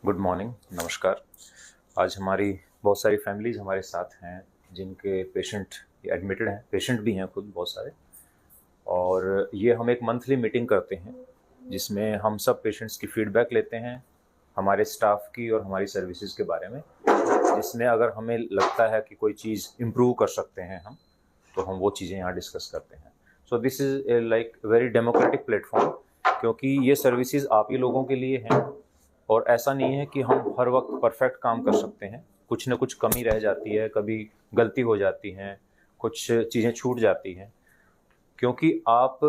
Good morning, नमस्कार। आज हमारी बहुत सारी फैमिलीज़ हमारे साथ हैं जिनके पेशेंट एडमिटेड हैं, पेशेंट भी हैं खुद बहुत सारे। और ये हम एक मंथली मीटिंग करते हैं जिसमें हम सब पेशेंट्स की फ़ीडबैक लेते हैं हमारे स्टाफ की और हमारी सर्विसेज के बारे में, जिसमें अगर हमें लगता है कि कोई चीज़ इम्प्रूव कर सकते हैं हम, तो हम वो चीज़ें यहाँ डिस्कस करते हैं। So this is like very democratic platform, क्योंकि ये सर्विसेज आप ही लोगों के लिए हैं। और ऐसा नहीं है कि हम हर वक्त परफेक्ट काम कर सकते हैं, कुछ ना कुछ कमी रह जाती है, कभी गलती हो जाती हैं, कुछ चीज़ें छूट जाती हैं। क्योंकि आप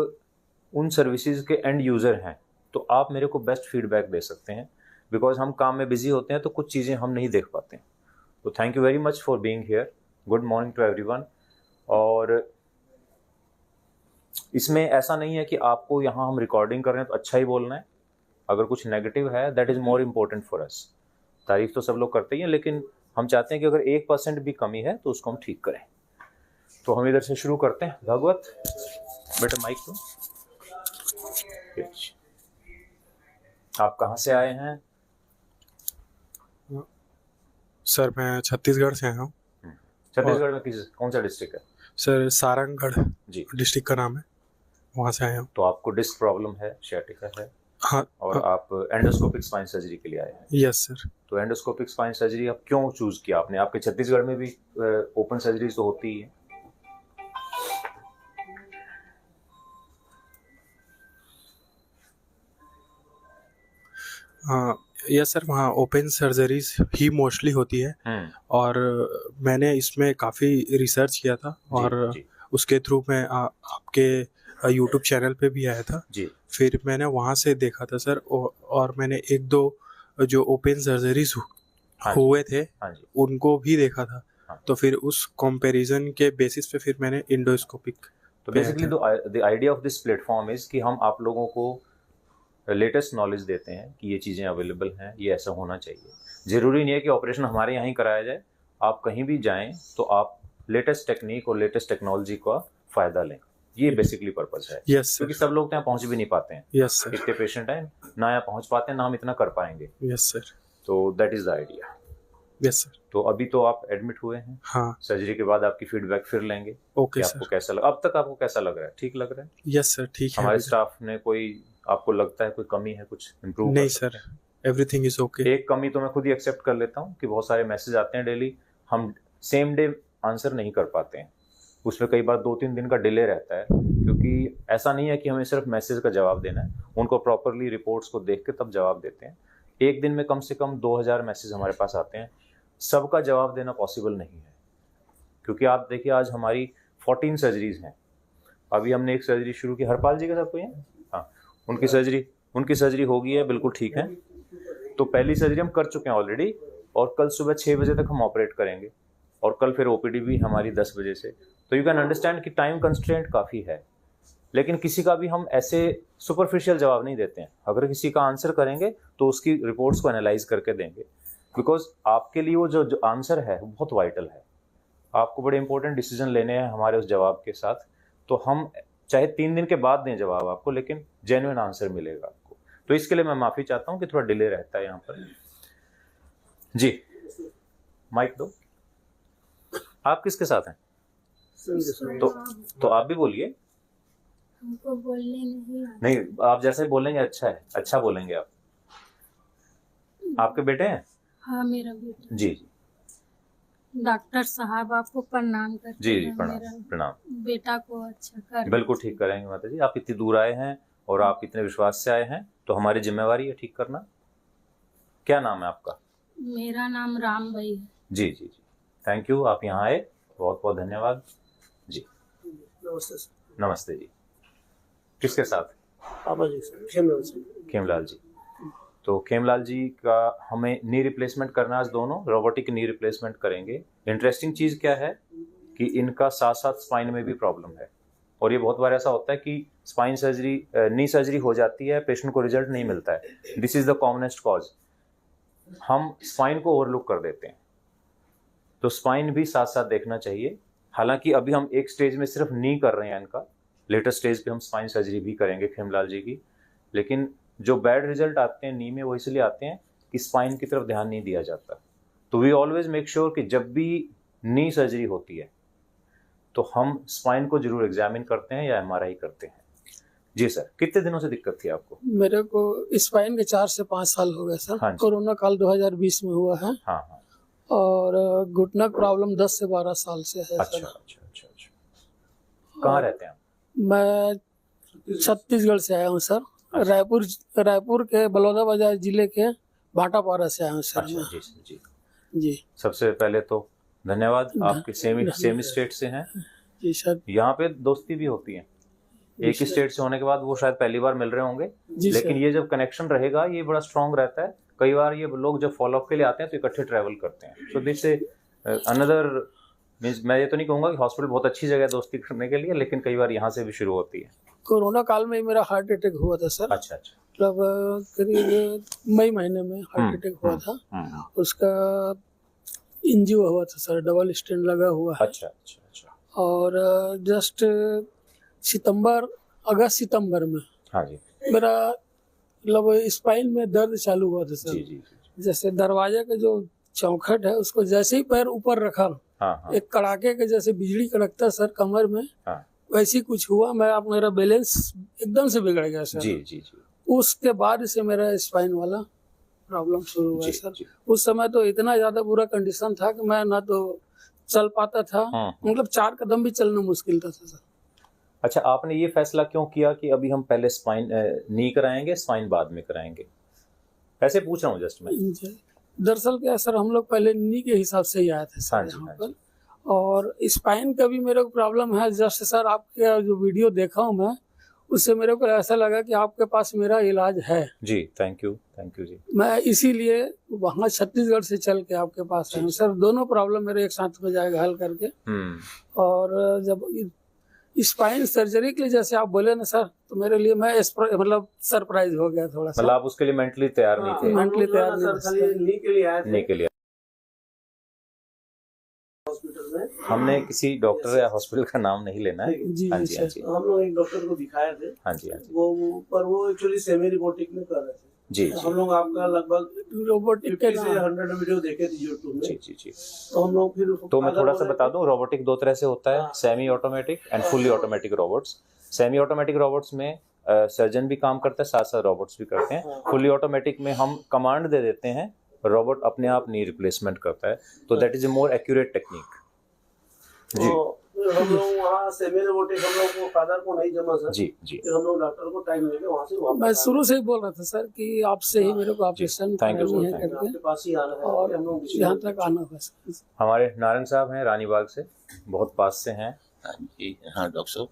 उन सर्विसेज के एंड यूज़र हैं, तो आप मेरे को बेस्ट फीडबैक दे सकते हैं। बिकॉज हम काम में बिजी होते हैं तो कुछ चीज़ें हम नहीं देख पाते हैं। तो thank you very much for being here. Good morning to everyone. और इसमें ऐसा नहीं है कि आपको यहाँ हम रिकॉर्डिंग कर रहे हैं तो अच्छा ही बोलना है। अगर कुछ नेगेटिव है, that is more important for us. तारीफ तो सब लोग करते ही हैं, लेकिन हम चाहते हैं कि अगर 1% भी कमी है तो उसको हम ठीक करें। तो हम इधर से शुरू करते हैं। भागवत, बेटा माइक तो। आप कहाँ से आए हैं? सर मैं छत्तीसगढ़ से आया हूँ। छत्तीसगढ़ में किस कौन सा डिस्ट्रिक्ट है? सर सारंगगढ़ जी, डिस्ट्रिक्ट का नाम है, वहाँ से आया हूँ। तो आपको डिस्क प्रॉब्लम है, सियाटिका है, हाँ और आप एंडोस्कोपिक स्पाइन सर्जरी के लिए आए हैं। Yes sir. तो एंडोस्कोपिक स्पाइन सर्जरी आप क्यों चूज किया आपने? आपके छत्तीसगढ़ में भी ओपन सर्जरीज तो होती ही है। हाँ यस सर, वहाँ ओपन सर्जरीज ही मोस्टली होती है। और मैंने इसमें काफ़ी रिसर्च किया था और जी, उसके थ्रू मैं आपके यूट्यूब चैनल पे भी आया था। जी, फिर मैंने वहाँ से देखा था सर, और मैंने एक दो जो ओपन सर्जरीज हाँ जी, हुए थे हाँ जी, उनको भी देखा था। हाँ। तो फिर उस कंपैरिजन के बेसिस पे फिर मैंने इंडोस्कोपिक तो पे आया बेसिकली था। The idea of this platform is कि हम आप लोगों को लेटेस्ट नॉलेज देते हैं कि ये चीज़ें अवेलेबल हैं, ये ऐसा होना चाहिए। ज़रूरी नहीं है कि ऑपरेशन हमारे यहाँ ही कराया जाए। आप कहीं भी जाएं तो आप लेटेस्ट टेक्निक और लेटेस्ट टेक्नोलॉजी का फ़ायदा लें। ये बेसिकली पर्पस है। यस क्योंकि सर। सब लोग तो यहाँ पहुँच भी नहीं पाते हैं। Yes sir. इतने पेशेंट हैं, ना यहाँ पहुँच पाते हैं, ना हम इतना कर पाएंगे। Yes sir. तो that is the idea. Yes sir. तो अभी तो आप एडमिट हुए हैं। हाँ सर्जरी के बाद आपकी फीडबैक फिर लेंगे ओके कि आपको सर। कैसा लगा। अब तक आपको कैसा लग रहा है? ठीक लग रहा है? यस सर, ठीक है हमारे अभी तक। स्टाफ ने कोई आपको लगता है कोई कमी है, कुछ इम्प्रूव कर नहीं सकते सर, हैं? Everything is okay. एक कमी तो मैं खुद ही एक्सेप्ट कर लेता हूँ कि बहुत सारे मैसेज आते हैं डेली, हम सेम डे आंसर नहीं कर पाते हैं। उसमें कई बार 2-3 दिन का डिले रहता है, क्योंकि ऐसा नहीं है कि हमें सिर्फ मैसेज का जवाब देना है, उनको प्रॉपरली रिपोर्ट्स को देख के तब जवाब देते हैं। एक दिन में कम से कम 2000 मैसेज हमारे पास आते हैं, सबका जवाब देना पॉसिबल नहीं है। क्योंकि आप देखिए, आज हमारी 14 सर्जरीज हैं। अभी हमने एक सर्जरी शुरू की, हरपाल जी का सब कोई है, हाँ, उनकी सर्जरी हो गई है, बिल्कुल ठीक है। तो पहली सर्जरी हम कर चुके हैं ऑलरेडी, और कल सुबह 6 बजे तक हम ऑपरेट करेंगे, और कल फिर ओपीडी भी हमारी 10 बजे से। तो यू कैन अंडरस्टैंड कि टाइम कंस्ट्रेंट काफ़ी है। लेकिन किसी का भी हम ऐसे सुपरफिशियल जवाब नहीं देते हैं। अगर किसी का आंसर करेंगे तो उसकी रिपोर्ट्स को एनालाइज करके देंगे, बिकॉज आपके लिए वो जो आंसर है वो बहुत वाइटल है। आपको बड़े इंपॉर्टेंट डिसीजन लेने हैं हमारे उस जवाब के साथ। तो हम चाहे 3 दिन के बाद दें जवाब आपको, लेकिन जेन्युइन आंसर मिलेगा आपको। तो इसके लिए मैं माफ़ी चाहता हूँ कि थोड़ा डिले रहता है यहाँ पर। जी, माइक दो। आप किसके साथ हैं? तो आप भी बोलिए। हमको बोलने नहीं आता। नहीं, आप जैसे बोलेंगे अच्छा है, अच्छा बोलेंगे आप। आपके बेटे हैं? हाँ मेरा बेटा। जी जी डॉक्टर साहब आपको प्रणाम करते जी जी, हैं। प्रणाम मेरा प्रणाम। बेटा को अच्छा कर बिल्कुल ठीक करेंगे माता जी। आप इतनी दूर आए हैं और आप इतने विश्वास से आए हैं, तो हमारी जिम्मेवारी है ठीक करना। क्या नाम है आपका? मेरा नाम राम भाई है। जी जी जी, थैंक यू, आप यहाँ आए, बहुत बहुत धन्यवाद जी। नमस्ते सर। नमस्ते जी। किसके साथ? पापा जी सर, खेमलाल जी। खेमलाल जी। तो खेमलाल जी का हमें नी रिप्लेसमेंट करना है। आज दोनों रोबोटिक नी रिप्लेसमेंट करेंगे। इंटरेस्टिंग चीज़ क्या है कि इनका साथ साथ स्पाइन में भी प्रॉब्लम है। और ये बहुत बार ऐसा होता है कि स्पाइन सर्जरी, नी सर्जरी हो जाती है, पेशेंट को रिजल्ट नहीं मिलता है। This is the commonest cause. हम स्पाइन को ओवरलुक कर देते हैं, तो स्पाइन भी साथ साथ देखना चाहिए। हालांकि अभी हम एक स्टेज में सिर्फ नी कर रहे हैं इनका, लेटर स्टेज पे हम स्पाइन सर्जरी भी करेंगे खेमलाल जी की। लेकिन जो बैड रिजल्ट आते हैं नी में, वो इसलिए आते हैं कि स्पाइन की तरफ ध्यान नहीं दिया जाता। तो वी ऑलवेज मेक श्योर कि जब भी नी सर्जरी होती है तो हम स्पाइन को जरूर एग्जामिन करते हैं या एमआरआई करते हैं। जी सर, कितने दिनों से दिक्कत थी आपको? मेरे को स्पाइन के 4 से 5 साल हो गए सर। हाँ जी। कोरोना काल 2020 में हुआ है। हाँ हाँ। और घुटना प्रॉब्लम 10 से 12 साल से है अच्छा सर। अच्छा अच्छा अच्छा। कहाँ रहते हैं आप? मैं छत्तीसगढ़ से आया हूँ सर। अच्छा। रायपुर के बलौदाबाजार जिले के भाटापारा से आया हूँ सर अच्छा मैं। जी सर जी। जी सबसे पहले तो धन्यवाद, आपके सेम धन्यवाद। स्टेट से हैं। जी सर। यहाँ पे दोस्ती भी होती है, एक ही स्टेट से होने के बाद वो शायद पहली बार मिल रहे होंगे, जी लेकिन सर। ये जब कनेक्शन रहेगा ये बड़ा स्ट्रांग रहता है। कई बार ये लोग जब फॉलोअप के लिए आते हैं तो इकट्ठे ट्रैवल करते हैं। सो दिस से अनदर मींस, मैं ये तो नहीं कहूंगा कि हॉस्पिटल बहुत अच्छी जगह है दोस्ती करने के लिए, लेकिन कई बार यहाँ से भी शुरू होती है। कोरोना काल में ही मेरा हार्ट अटैक हुआ था सर। अच्छा अच्छा। मतलब करीब मई महीने में हार्ट अटैक हुआ था। उसका इंजियो हुआ था सर, डबल स्टेंट लगा हुआ है। अच्छा अच्छा अच्छा। और जस्ट अगस्त सितंबर में हाँ जी मेरा मतलब स्पाइन में दर्द चालू हुआ था सर। जी जी जी। जैसे दरवाजे का जो चौखट है उसको जैसे ही पैर ऊपर रखा, हाँ हाँ एक कड़ाके के जैसे बिजली कड़कता सर कमर में, हाँ। वैसे ही कुछ हुआ। मेरा बैलेंस एकदम से बिगड़ गया सर। जी जी जी उसके बाद से मेरा स्पाइन वाला प्रॉब्लम शुरू हुआ जी सर। जी। उस समय तो इतना ज्यादा बुरा कंडीशन था कि मैं ना तो चल पाता था, मतलब 4 कदम भी चलना मुश्किल था सर। अच्छा, आपने ये फैसला क्यों किया कि अभी हम पहले स्पाइन नी कराएंगे, स्पाइन बाद में कराएंगे? ऐसे पूछ रहा हूँ जस्ट मैं। जी। दरअसल क्या सर, हम लोग पहले नी के हिसाब से ही आए थे सर हाँ जी, यहाँ हाँ पर। और स्पाइन का भी मेरे को प्रॉब्लम है। जस्ट सर आपके जो वीडियो देखा हूँ मैं, उससे मेरे को ऐसा लगा कि आपके पास मेरा इलाज है। जी थैंक यू जी। मैं इसीलिए वहाँ छत्तीसगढ़ से चल के आपके पास आया हूँ सर। दोनों प्रॉब्लम मेरे एक साथ हो जाएगा हल करके। और जब स्पाइन सर्जरी के लिए जैसे आप बोले ना सर, तो मेरे लिए मैं मतलब सरप्राइज हो गया थोड़ा सा। मतलब आप उसके लिए मेंटली तैयार नहीं थे? मेंटली तैयार नहीं था। नी के लिए आए थे नहीं के लिए हॉस्पिटल में। हमने किसी डॉक्टर या हॉस्पिटल का नाम नहीं लेना है। जी हाँ जी जी हाँ सर। जी हम लोग एक डॉक्टर को दिखाए थे। हाँ जी हाँ जी वो एक्चुअली सेमी रोबोटिक में कर रहे थे। जी हम लोग आपका लगभग रोबोटिक के 50 से 100 वीडियो देखे थे यूट्यूब में। जी जी जी। तो हम लोग फिर तो मैं थोड़ा सा बता दूं, रोबोटिक 2 तरह से होता है, semi automatic and fully automatic robots. Semi automatic robots में सर्जन भी काम करता है, साथ साथ रोबोट्स भी करते हैं। फुल्ली ऑटोमेटिक में हम कमांड दे देते हैं, रोबोट अपने आप नी रिप्लेसमेंट करता है। तो that is a more accurate technique. जी तो हम लोग वहाँ सेमी रोबोटिक हम लोग को फादर को नहीं जमा सर। जी जी। फिर हम लोग डॉक्टर को टाइम लेके वहाँ से वापस मैं शुरू से ही बोल रहा था सर कि आपसे ही मेरे को ऑपरेशन Thank you, करनी sir, है thank you. करके, आपके पास ही आना है। और हम लोग यहाँ तक आना होगा सर। हमारे नारायण साहब हैं रानीबाग से, बहुत पास से हैं। हाँ जी, हाँ डॉक्टर साहब,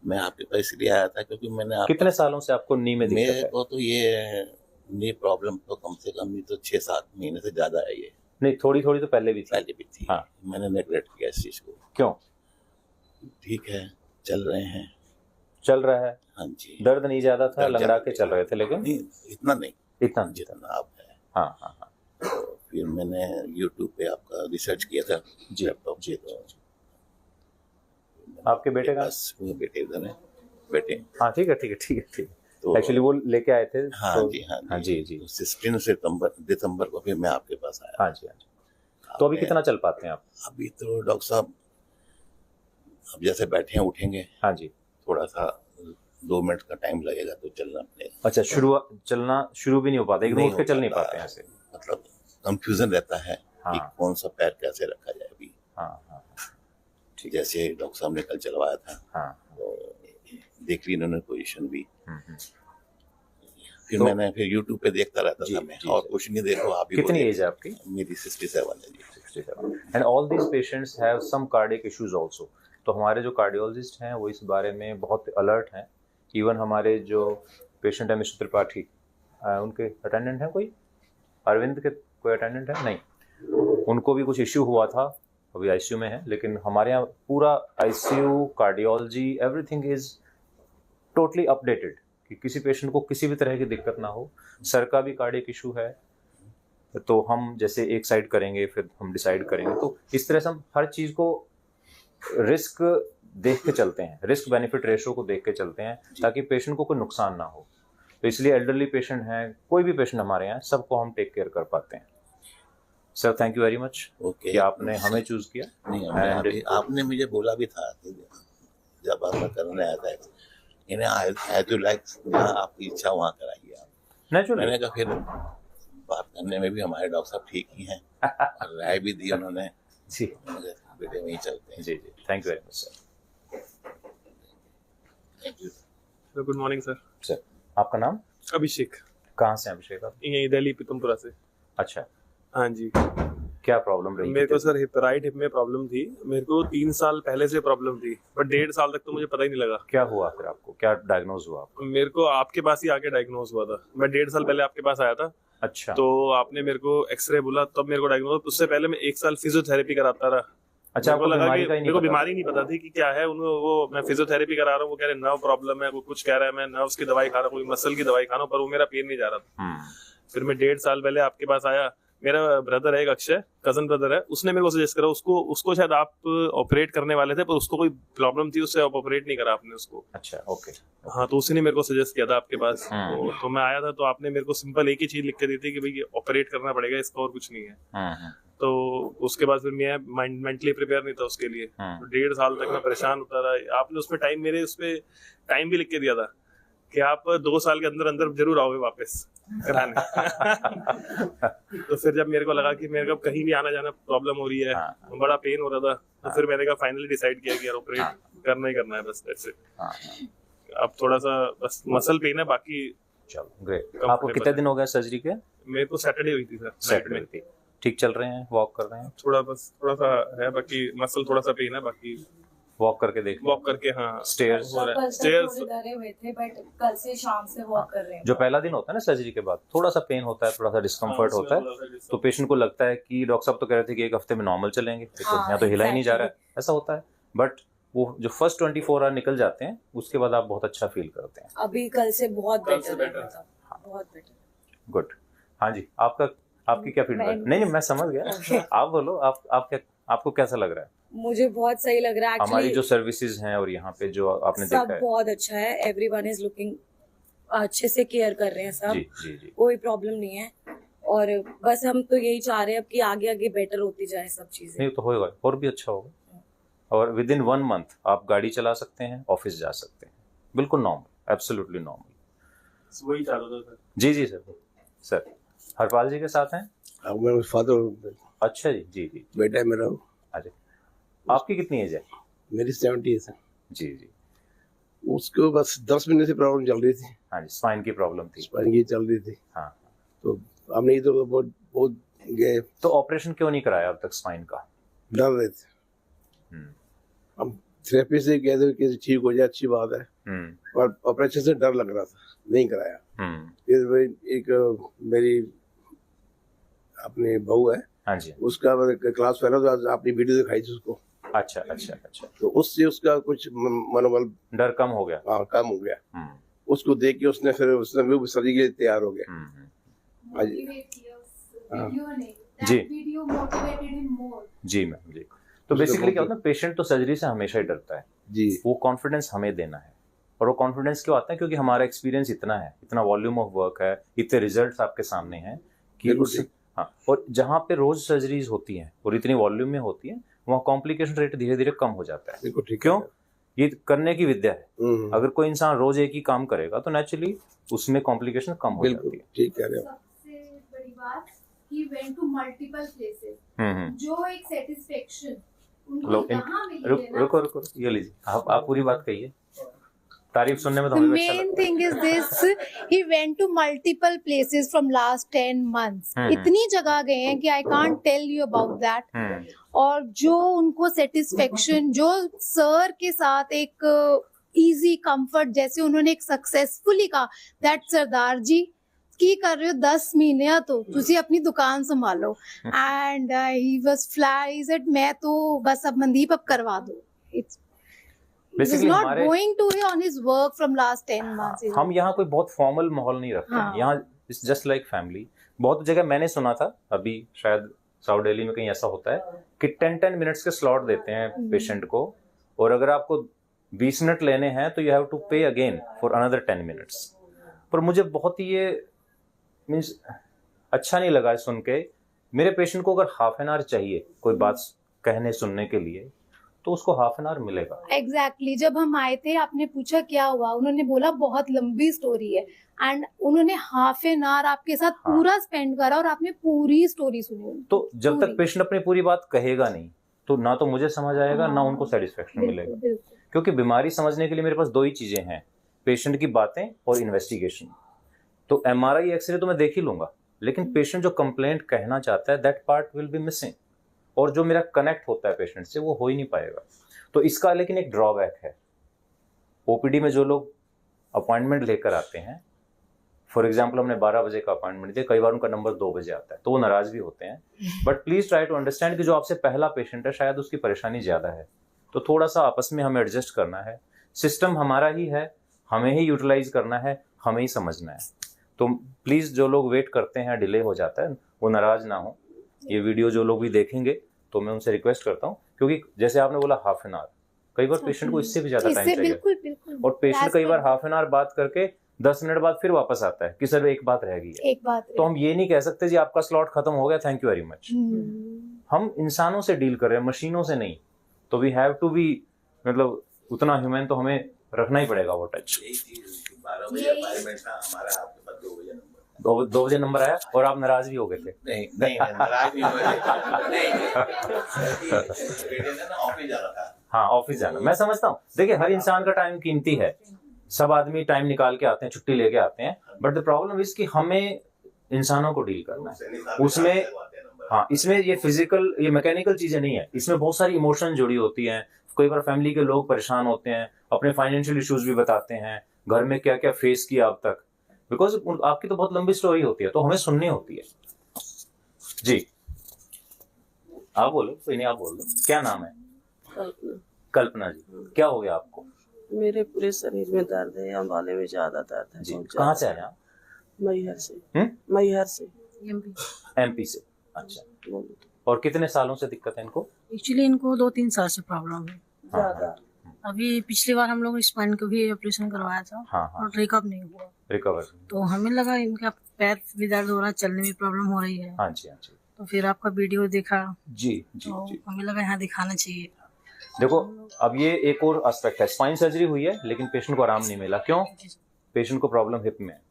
मैं आपके पास इसलिए आया था क्योंकि मैंने कितने सालों से आपको नी में दिक्कत मेरे है? को तो ये नी प्रॉब्लम तो कम से कम नहीं तो 6-7 महीने से ज्यादा है। ये नहीं, थोड़ी थोड़ी तो पहले भी थी। पहले भी थी। हाँ। मैंने नेगलेक्ट किया इस चीज को। क्यों? ठीक है, चल रहे हैं। चल रहा है। हाँ जी। दर्द नहीं ज्यादा था, दर्द लंगड़ा ज्यादा के चल रहे थे, लेकिन नहीं, इतना नहीं इतना नहीं था। जितना आप है। हाँ हाँ हाँ तो फिर मैंने यूट्यूब पे आपका रिसर्च किया था जी, लैपटॉप जी, पे। तो आपके बेटे का? बस वो बेटे इधर है, बेटे। हाँ ठीक है ठीक है ठीक है ठीक है। तो एक्चुअली वो लेके आए थे। हाँ तो, जी, हाँ हाँ जी जी। तो 16 दिसंबर को फिर मैं आपके पास आया। हाँ जी हाँ जी। तो अभी आपने- कितना चल पाते हैं आप? अभी तो डॉक्टर साहब अब जैसे बैठे हैं उठेंगे, हाँ जी। थोड़ा सा 2 मिनट का टाइम लगेगा तो चलना पड़ेगा। अच्छा, चलना शुरू भी नहीं हो पाता, एकदम उठ के चल नहीं पाते हैं ऐसे? मतलब कंफ्यूजन रहता है कि हाँ। कौन सा पैर कैसे रखा जाए। अभी हाँ हाँ ठीक। जैसे डॉक्टर साहब ने कल चलवाया था हाँ। तो देख ली इन्होंने पोजीशन भी। हम्म। फिर तो- मैंने फिर यूट्यूब पे देखता रहता जी, था मैं, जी, और जी। कुछ नहीं देखो आप ही कितनी बोलिए। एज है आपकी? मेरी 67 है जी। 67। And all these patients have some cardiac issues also. तो हमारे जो कार्डियोलॉजिस्ट हैं वो इस बारे में बहुत अलर्ट हैं। इवन हमारे जो पेशेंट है मिस्टर त्रिपाठी, उनके अटेंडेंट हैं कोई, अरविंद के कोई अटेंडेंट है? नहीं, उनको भी कुछ इश्यू हुआ था, अभी आईसीयू में है। लेकिन हमारे यहाँ पूरा ICU, cardiology, everything is totally updated कि किसी पेशेंट को किसी भी तरह की दिक्कत ना हो। सर का भी कार्डियक इशू है तो हम जैसे एक साइड करेंगे फिर हम डिसाइड करेंगे। तो इस तरह से हम हर चीज़ को रिस्क देख के चलते हैं, रिस्क बेनिफिट रेशो को देख के चलते हैं ताकि पेशेंट को कोई नुकसान ना हो। तो इसलिए एल्डरली पेशेंट हैं, कोई भी पेशेंट हमारे यहाँ, सबको हम टेक केयर कर पाते हैं। Sir thank you very much okay कि आपने हमें चूज किया। नहीं And- अभी आपने मुझे बोला भी था कि जब आप करने आया था इन्हें आई टू लाइक जहाँ आपकी इच्छा वहाँ कराइए आप। नेचुरली मैंने कहा फिर बात करने में भी हमारे डॉक्टर साहब ठीक ही हैं और राय भी दी उन्होंने। जी मैंने कहा, बेटे वहीं चलते हैं। जी जी, thank you very much sir. Thank you. Hello good morning sir. Sir आपका नाम? अभिषेक, कहाँ से हैं अभिषेक आप? यही दिल्ली पीतमपुरा से। अच्छा, हाँ जी, क्या प्रॉब्लम रही? मेरे को सर राइट हिप में प्रॉब्लम थी। मेरे को 3 साल पहले से प्रॉब्लम थी, बट 1.5 साल तक तो मुझे पता ही नहीं लगा। क्या हुआ फिर आपको, क्या डायग्नोज हुआ आपको? मेरे को आपके पास ही आके डायग्नोज हुआ था। मैं 1.5 साल पहले आपके पास आया था, अच्छा तो आपने मेरे को एक्सरे बोला, तब मेरे को डायग्नोज। उससे पहले मैं 1 साल फिजियोथेरेपी कराता रहा। अच्छा, मेरे को आपको लगा बीमारी कि का ही मेरे नहीं को पता? बीमारी नहीं पता थी कि क्या है। उन्होंने वो मैं फिजियोथेरेपी करा रहा हूँ, वो कह रहे नर्व प्रॉब्लम है, वो कुछ कह रहा है, मैं नर्व्स की दवाई खा रहा हूँ, कोई मसल की दवाई खा रहा हूँ, पर वो मेरा पेन नहीं जा रहा था। फिर मैं 1.5 साल पहले आपके पास आया। मेरा ब्रदर है एक, अक्षय, कजन ब्रदर है, उसने मेरे को सजेस्ट करा। उसको शायद आप ऑपरेट करने वाले थे, पर उसको कोई प्रॉब्लम थी, उससे आप ऑपरेट नहीं करा आपने उसको। अच्छा ओके। हाँ, तो उसी ने मेरे को सजेस्ट किया था आपके पास। तो मैं आया था, तो आपने मेरे को सिंपल एक ही चीज लिख के दी थी कि भाई ऑपरेट करना पड़ेगा, इसका और कुछ नहीं है। तो उसके बाद फिर मैं मेंटली प्रिपेयर नहीं था उसके लिए। तो 1.5 साल तक मैं परेशान होता रहा। आपने उसमें टाइम भी लिख के दिया था कि आप 2 साल के अंदर अंदर जरूर आओगे वापस कराने। तो फिर जब मेरे को लगा कि मेरे को कहीं भी आना जाना प्रॉब्लम हो रही है, बड़ा पेन हो रहा था, तो फिर मैंने कहा फाइनली डिसाइड किया कि यार ऑपरेट करना ही करना है, बस दैट्स इट। अब थोड़ा सा बस मसल पेन है, बाकी चलो ग्रेट। आपको कितने दिन हो गए सर्जरी के? मेरे को सैटरडे हुई थी सर, सैटरडे नाइट में। थी। ठीक चल रहे हैं, वॉक कर रहे हैं? थोड़ा सा है, बाकी मसल थोड़ा सा पेन है, बाकी वॉक करके देख लो। वॉक करके हाँ स्टेयर्स हो रहा है। कल से स्टेयर्स थोड़े डरे हुए थे, बट कल से शाम से वॉक कर रहे हैं। जो पहला दिन होता है ना सर्जरी के बाद, थोड़ा सा पेन होता है, थोड़ा सा डिस्कम्फर्ट होता है, तो पेशेंट को लगता है कि डॉक्टर साहब तो कह रहे थे कि 1 हफ्ते में नॉर्मल चलेंगे, तो यहाँ तो हिला ही नहीं जा रहा है, ऐसा होता है। बट वो जो फर्स्ट 24 आवर निकल जाते हैं, उसके बाद आप बहुत अच्छा फील करते हैं। अभी कल से बहुत कल से बेटर है, better। मतलब बहुत बेटर। गुड। हाँ जी, आपकी क्या फीडबैक? नहीं मैं समझ गया, आप बोलो, आपको कैसा लग रहा है? मुझे बहुत सही लग रहा है हमारी एक्चुअली। जो सर्विसेज हैं और यहाँ पे जो आपने सब देखा है। बहुत अच्छा है, एवरीवन इज लुकिंग, अच्छे से केयर कर रहे हैं सब। जी जी जी। कोई प्रॉब्लम नहीं है, और बस हम तो यही चाह रहे हैं अब कि आगे आगे बेटर होती जाए सब चीजें। नहीं तो होगा, और भी अच्छा होगा। और विद इन 1 मंथ आप गाड़ी चला सकते हैं, ऑफिस जा सकते हैं, बिल्कुल नॉर्मल, एब्सोल्युटली नॉर्मल। वही चालू था सर। जी जी सर हरपाल जी के साथ हैं? अब मेरे फादर अच्छा जी जी जी। बेटा है मेरा, अच्छा, आपकी कितनी एज है? मेरी 70 है। जी जी। उसको बस 10 महीने से प्रॉब्लम चल रही थी, हाँ जी, स्पाइन की प्रॉब्लम थी। स्पाइन की चल रही थी। हाँ, तो हमने इधर बहुत गए, तो ऑपरेशन क्यों नहीं कराया अब तक स्पाइन का? डर रहे थे। हम थेरेपी से कह दे कि ठीक हो जाए, अच्छी बात है, पर ऑपरेशन से डर लग रहा था, नहीं कराया। फिर एक मेरी अपनी बहू है, हाँ जी। उसका क्लास फेलो, तो आज आपने वीडियो दिखाई थी उसको, अच्छा अच्छा अच्छा। तो उससे उसका कुछ मनोबल डर कम हो गया। कम हो गया। उसको देख के उसने भी सर्जरी के लिए तैयार हो गया। जी जी मैम जी। तो बेसिकली क्या होता है, पेशेंट तो सर्जरी से हमेशा ही डरता है जी। वो कॉन्फिडेंस हमें देना है, और वो कॉन्फिडेंस क्यों आता है? क्योंकि हमारा एक्सपीरियंस इतना है, इतना वॉल्यूम ऑफ वर्क है, इतने रिजल्ट्स आपके सामने हैं कि उस हाँ, और जहाँ पे रोज सर्जरीज होती हैं और इतनी वॉल्यूम में होती हैं, वहाँ कॉम्प्लिकेशन रेट धीरे धीरे कम हो जाता है। क्यों? ये करने की विद्या है। अगर कोई इंसान रोज एक ही काम करेगा तो नेचुरली उसमें कॉम्प्लिकेशन कम हो जाती है। ठीक कह रहे हो। सबसे बड़ी बात, he went to multiple places, जो एक सेटिस्फेक्शन लो यहाँ मिली है ना। रुको ये लीजिए, आप पूरी बात कहिए, तारीफ सुनने में तो The हमें अच्छा main लगता है। thing is this, he went to multiple places from last 10 months. इतनी जगह गए हैं कि I can't tell you about that. और जो उनको सेटिस्फेक्शन, जो सर के साथ एक इजी कंफर्ट, जैसे उन्होंने एक सक्सेसफुली कहा दैट सरदार जी की कर रहे हो 10 महीने तो तुसी अपनी दुकान संभालो, and he was flat, he said मैं तो बस अब मनदीप अब करवा दो। इट्स Basically, not हमारे going to on his work from last 10 months. हम यहाँ कोई बहुत फॉर्मल माहौल नहीं रखते हैं। यहाँ इट्स जस्ट लाइक फैमिली। बहुत जगह मैंने सुना था, अभी शायद साउथ दिल्ली में कहीं ऐसा होता है कि 10 मिनट्स के स्लॉट देते हैं पेशेंट को, और अगर आपको 20 मिनट लेने हैं तो यू हैव टू पे अगेन फॉर अनदर 10 मिनट्स। पर मुझे बहुत ही ये मीन्स अच्छा नहीं लगा सुन के। मेरे पेशेंट को अगर हाफ एन आवर चाहिए कोई बात कहने सुनने के लिए तो उसको हाफ एन आवर मिलेगा। एग्जैक्टली जब हम आए थे आपने पूछा क्या हुआ, उन्होंने बोला बहुत लंबी स्टोरी है, एंड उन्होंने हाफ एन आवर आपके साथ पूरा स्पेंड करा और आपने पूरी स्टोरी सुनी। तो जब तक पेशेंट अपनी पूरी बात कहेगा नहीं तो ना तो मुझे समझ आएगा ना उनको सेटिस्फेक्शन मिलेगा। क्योंकि बीमारी समझने के लिए मेरे पास दो ही चीजें हैं, पेशेंट की बातें और इन्वेस्टिगेशन। तो एमआरआई एक्सरे तो मैं देख ही लूंगा, लेकिन पेशेंट जो कंप्लेंट कहना चाहता है that part will be missing, और जो मेरा कनेक्ट होता है पेशेंट से वो हो ही नहीं पाएगा। तो इसका लेकिन एक ड्रॉबैक है, ओपीडी में जो लोग अपॉइंटमेंट लेकर आते हैं, फॉर एग्जाम्पल हमने 12 बजे का अपॉइंटमेंट दिया, कई बार उनका नंबर 2 बजे आता है तो वो नाराज भी होते हैं। But please try to understand कि जो आपसे पहला पेशेंट है शायद उसकी परेशानी ज्यादा है, तो थोड़ा सा आपस में हमें एडजस्ट करना है। सिस्टम हमारा ही है, हमें ही यूटिलाइज करना है, हमें ही समझना है। तो प्लीज जो लोग वेट करते हैं, डिले हो जाता है, वो नाराज ना हो। ये वीडियो जो लोग भी देखेंगे तो मैं उनसे रिक्वेस्ट करता हूँ, क्योंकि जैसे आपने बोला हाफ एन आवर, कई बार पेशेंट को इससे भी ज्यादा टाइम चाहिए। बिल्कुल। और पेशेंट कई बार हाफ एन आवर बात करके 10 मिनट बाद फिर वापस आता है कि सर एक बात रह गई है। तो हम ये नहीं कह सकते जी आपका स्लॉट खत्म हो गया, थैंक यू वेरी मच। हम इंसानों से डील कर रहे हैं, मशीनों से नहीं। तो वी हैव टू बी, मतलब उतना ह्यूमन तो हमें रखना ही पड़ेगा वो टच। 2 बजे नंबर आया और आप नाराज भी हो गए थे? नहीं नाराज नहीं हुए। हाँ ऑफिस जाना मैं समझता हूँ। देखिए हर इंसान का टाइम कीमती है, सब आदमी टाइम निकाल के आते हैं, छुट्टी लेके आते हैं, बट द प्रॉब्लम इज कि हमें इंसानों को डील करना है उसमें। हाँ इसमें ये फिजिकल, ये मैकेनिकल चीजें नहीं है, इसमें बहुत सारी इमोशन जुड़ी होती हैं। कई बार फैमिली के लोग परेशान होते हैं, अपने फाइनेंशियल इश्यूज भी बताते हैं, घर में क्या क्या फेस किया अब तक, बिकॉज आपकी तो बहुत लंबी स्टोरी होती है तो हमें सुननी होती है। जी आप बोलो, कोई नहीं आप बोल दो, क्या नाम है? कल्पना जी, क्या हो गया आपको? मेरे पूरे शरीर में दर्द है, अंबाले में ज्यादा दर्द है। जी कहाँ से आए आप? मैहर से। मैहर से, एमपी से। अच्छा, और कितने सालों से दिक्कत है इनको? एक्चुअली इनको 2-3 साल से प्रॉब्लम है ज्यादा। अभी पिछली बार हम लोग स्पाइन को भी ऑपरेशन करवाया था। हाँ। और रिकवर नहीं हुआ। रिकवर तो हमें लगा इनका पैर भी दर्द हो रहा है, चलने में प्रॉब्लम हो रही है। हाँ जी हाँ जी। तो फिर आपका वीडियो देखा जी जी तो जी। हमें लगा यहाँ दिखाना चाहिए। देखो अब ये एक और एस्पेक्ट है, स्पाइन सर्जरी हुई है लेकिन पेशेंट को आराम नहीं मिला। क्यों? पेशेंट को प्रॉब्लम हिप में है।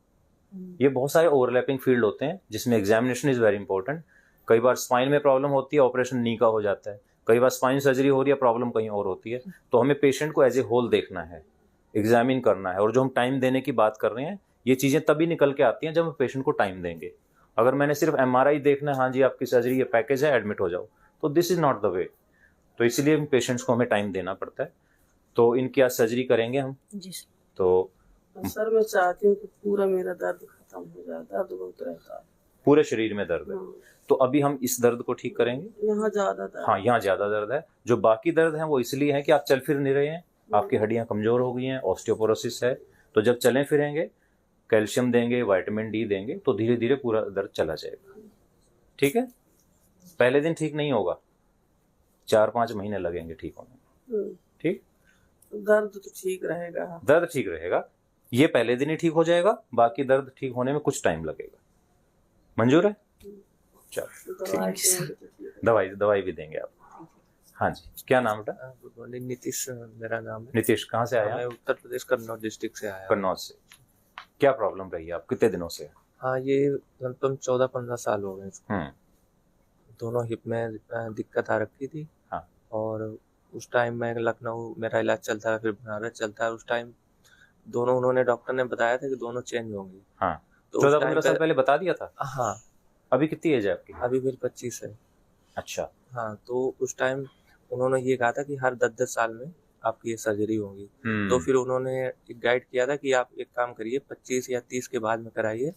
ये बहुत सारे ओवरलैपिंग फील्ड होते हैं जिसमें एग्जामिनेशन इज वेरी इंपॉर्टेंट। कई बार स्पाइन में प्रॉब्लम होती है, ऑपरेशन नी का हो जाता है, कई बार स्पाइन सर्जरी हो रही है, प्रॉब्लम कहीं और होती है। तो हमें पेशेंट को एज ए होल देखना है, एग्जामिन करना है। और जो हम टाइम देने की बात कर रहे हैं, ये चीजें तभी निकल के आती हैं जब हम पेशेंट को टाइम देंगे। अगर मैंने सिर्फ एमआरआई देखना है, हाँ जी आपकी सर्जरी ये पैकेज है, एडमिट हो जाओ, तो this is not the way. तो इसलिए पेशेंट्स को हमें टाइम देना पड़ता है। तो इनकी आज सर्जरी करेंगे हम। जी तो सर मैं चाहती हूँ कि पूरा मेरा दर्द खत्म हो जाए, दर्द बहुत रहता है, पूरे शरीर में दर्द है। तो अभी हम इस दर्द को ठीक करेंगे। यहाँ ज्यादा दर्द। हाँ यहाँ ज्यादा दर्द है। जो बाकी दर्द है वो इसलिए है कि आप चल फिर नहीं रहे हैं, आपकी हड्डियां कमजोर हो गई हैं, ऑस्टियोपोरोसिस है। तो जब चलें फिरेंगे, कैल्शियम देंगे, विटामिन डी देंगे, तो धीरे धीरे पूरा दर्द चला जाएगा। ठीक है, पहले दिन ठीक नहीं होगा, 4-5 महीने लगेंगे ठीक होने। ठीक, दर्द तो ठीक रहेगा। दर्द ठीक रहेगा, ये पहले दिन ही ठीक हो जाएगा, बाकी दर्द ठीक होने में कुछ टाइम लगेगा। मंजूर है? चलो दवाई भी देंगे आपको। हाँ जी, क्या नाम बेटा? गुड मॉर्निंग, नीतीश मेरा नाम है। नीतीश, कहाँ से आया? मैं उत्तर प्रदेश कन्नौज डिस्ट्रिक्ट से आया। कन्नौज से। क्या प्रॉब्लम रही है आप, कितने दिनों से? हाँ ये लगभग 14-15 साल हो गए। दोनों हिप में दिक्कत आ रखी थी। हाँ। और उस टाइम मैं लखनऊ मेरा इलाज चलता रहा, फिर बनारस चलता है। उस टाइम दोनों उन्होंने डॉक्टर ने बताया था कि दोनों चेंज होंगे। हाँ, तो 14-15 साल पहले बता दिया था। हाँ। अभी कितनी एज है आपकी? अभी मेरी 25 है। अच्छा। हाँ, तो उस टाइम उन्होंने ये कहा था कि हर 10-10 साल में आपकी ये सर्जरी होगी। तो फिर उन्होंने एक गाइड किया था कि आप एक काम करिए 25 या 30 के बाद में कराइए,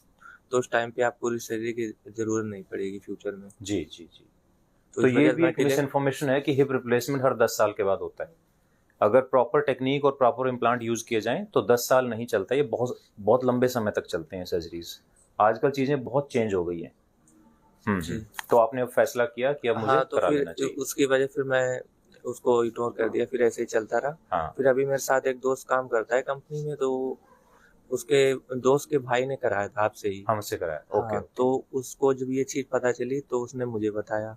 तो उस टाइम पे आप पूरी सर्जरी की जरूरत नहीं पड़ेगी फ्यूचर में। जी जी जी। तो ये भी एक मिस इन्फॉर्मेशन है कि हिप रिप्लेसमेंट हर 10 साल के बाद होता है। अगर प्रॉपर टेक्निक और प्रॉपर इम्प्लांट यूज किए जाएं तो 10 साल नहीं चलता, ये बहुत बहुत लंबे समय तक चलते हैं सर्जरीज। आजकल चीजें बहुत चेंज हो गई हैं। तो आपने अब फैसला किया कि अब मुझे करा लेना चाहिए। उसकी वजह फिर मैं उसको इग्नोर कर दिया, फिर ऐसे ही चलता रहा। हाँ। फिर अभी मेरे साथ एक दोस्त काम करता है कंपनी में, तो उसके दोस्त के भाई ने कराया था आपसे ही। हमसे कराया, ओके। हाँ, तो उसको जब ये चीज पता चली तो उसने मुझे बताया।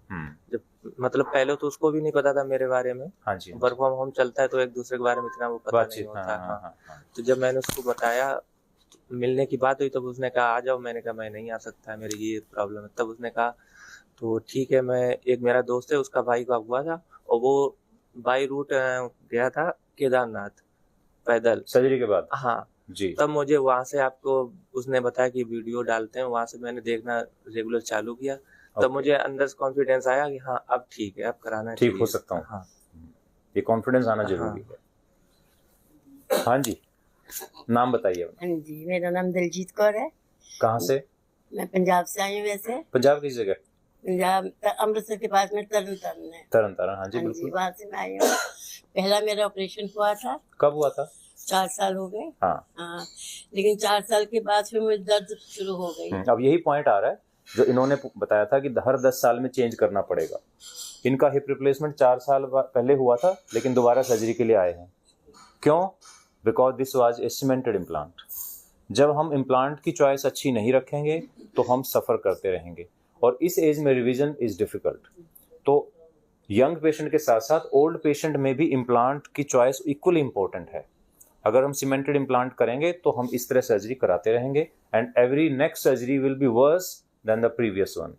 जब मतलब पहले तो उसको भी नहीं पता था मेरे बारे में। हाँ जी। वर्क फ्रॉम होम चलता है तो एक दूसरे के बारे में इतना वो पता नहीं होता। हाँ। तो जब मैंने उसको बताया, मिलने की बात हुई, तब उसने कहा आ जाओ। मैंने कहा मैं नहीं आ सकता, मेरी ये प्रॉब्लम है। तब उसने कहा तो ठीक है, मैं एक मेरा दोस्त है उसका भाई का हुआ था और वो बाई रूट गया था केदारनाथ पैदल सर्जरी के बाद। हाँ जी। तब मुझे वहां से आपको उसने बताया कि वीडियो डालते हैं, वहां से मैंने देखना रेगुलर चालू किया। तब मुझे अंदर से कॉन्फिडेंस आया कि हाँ अब ठीक है, अब कराना ठीक हो सकता हूँ। हाँ, ये कॉन्फिडेंस आना जरूरी है। हाँ जी, नाम बताइए। हाँ जी, मेरा नाम दिलजीत कौर है। कहाँ से? मैं पंजाब से आई हूँ। वैसे पंजाब की जगह? पंजाब अमृतसर के पास में तरन तारण है। तरन तारण, हाँ जी बिल्कुल। वहाँ से मैं आई हूँ। पहला मेरा ऑपरेशन हुआ था। कब हुआ था? 4 साल हो गए। हाँ। लेकिन 4 साल के बाद फिर मुझे दर्द शुरू हो गई। अब यही पॉइंट आ रहा है जो इन्होंने बताया था कि हर 10 साल में चेंज करना पड़ेगा। इनका हिप रिप्लेसमेंट 4 साल पहले हुआ था, लेकिन दोबारा सर्जरी के लिए आए हैं। क्यों? Because this was a cemented implant. जब हम इम्प्लांट की चॉइस अच्छी नहीं रखेंगे तो हम सफ़र करते रहेंगे, और इस एज में रिवीजन इज़ डिफ़िकल्ट। तो यंग पेशेंट के साथ साथ ओल्ड पेशेंट में भी इम्प्लांट की चॉइस इक्वली इम्पोर्टेंट है। अगर हम सीमेंटेड इम्प्लांट करेंगे तो हम इस तरह सर्जरी कराते रहेंगे, and every next surgery will be worse than the previous one.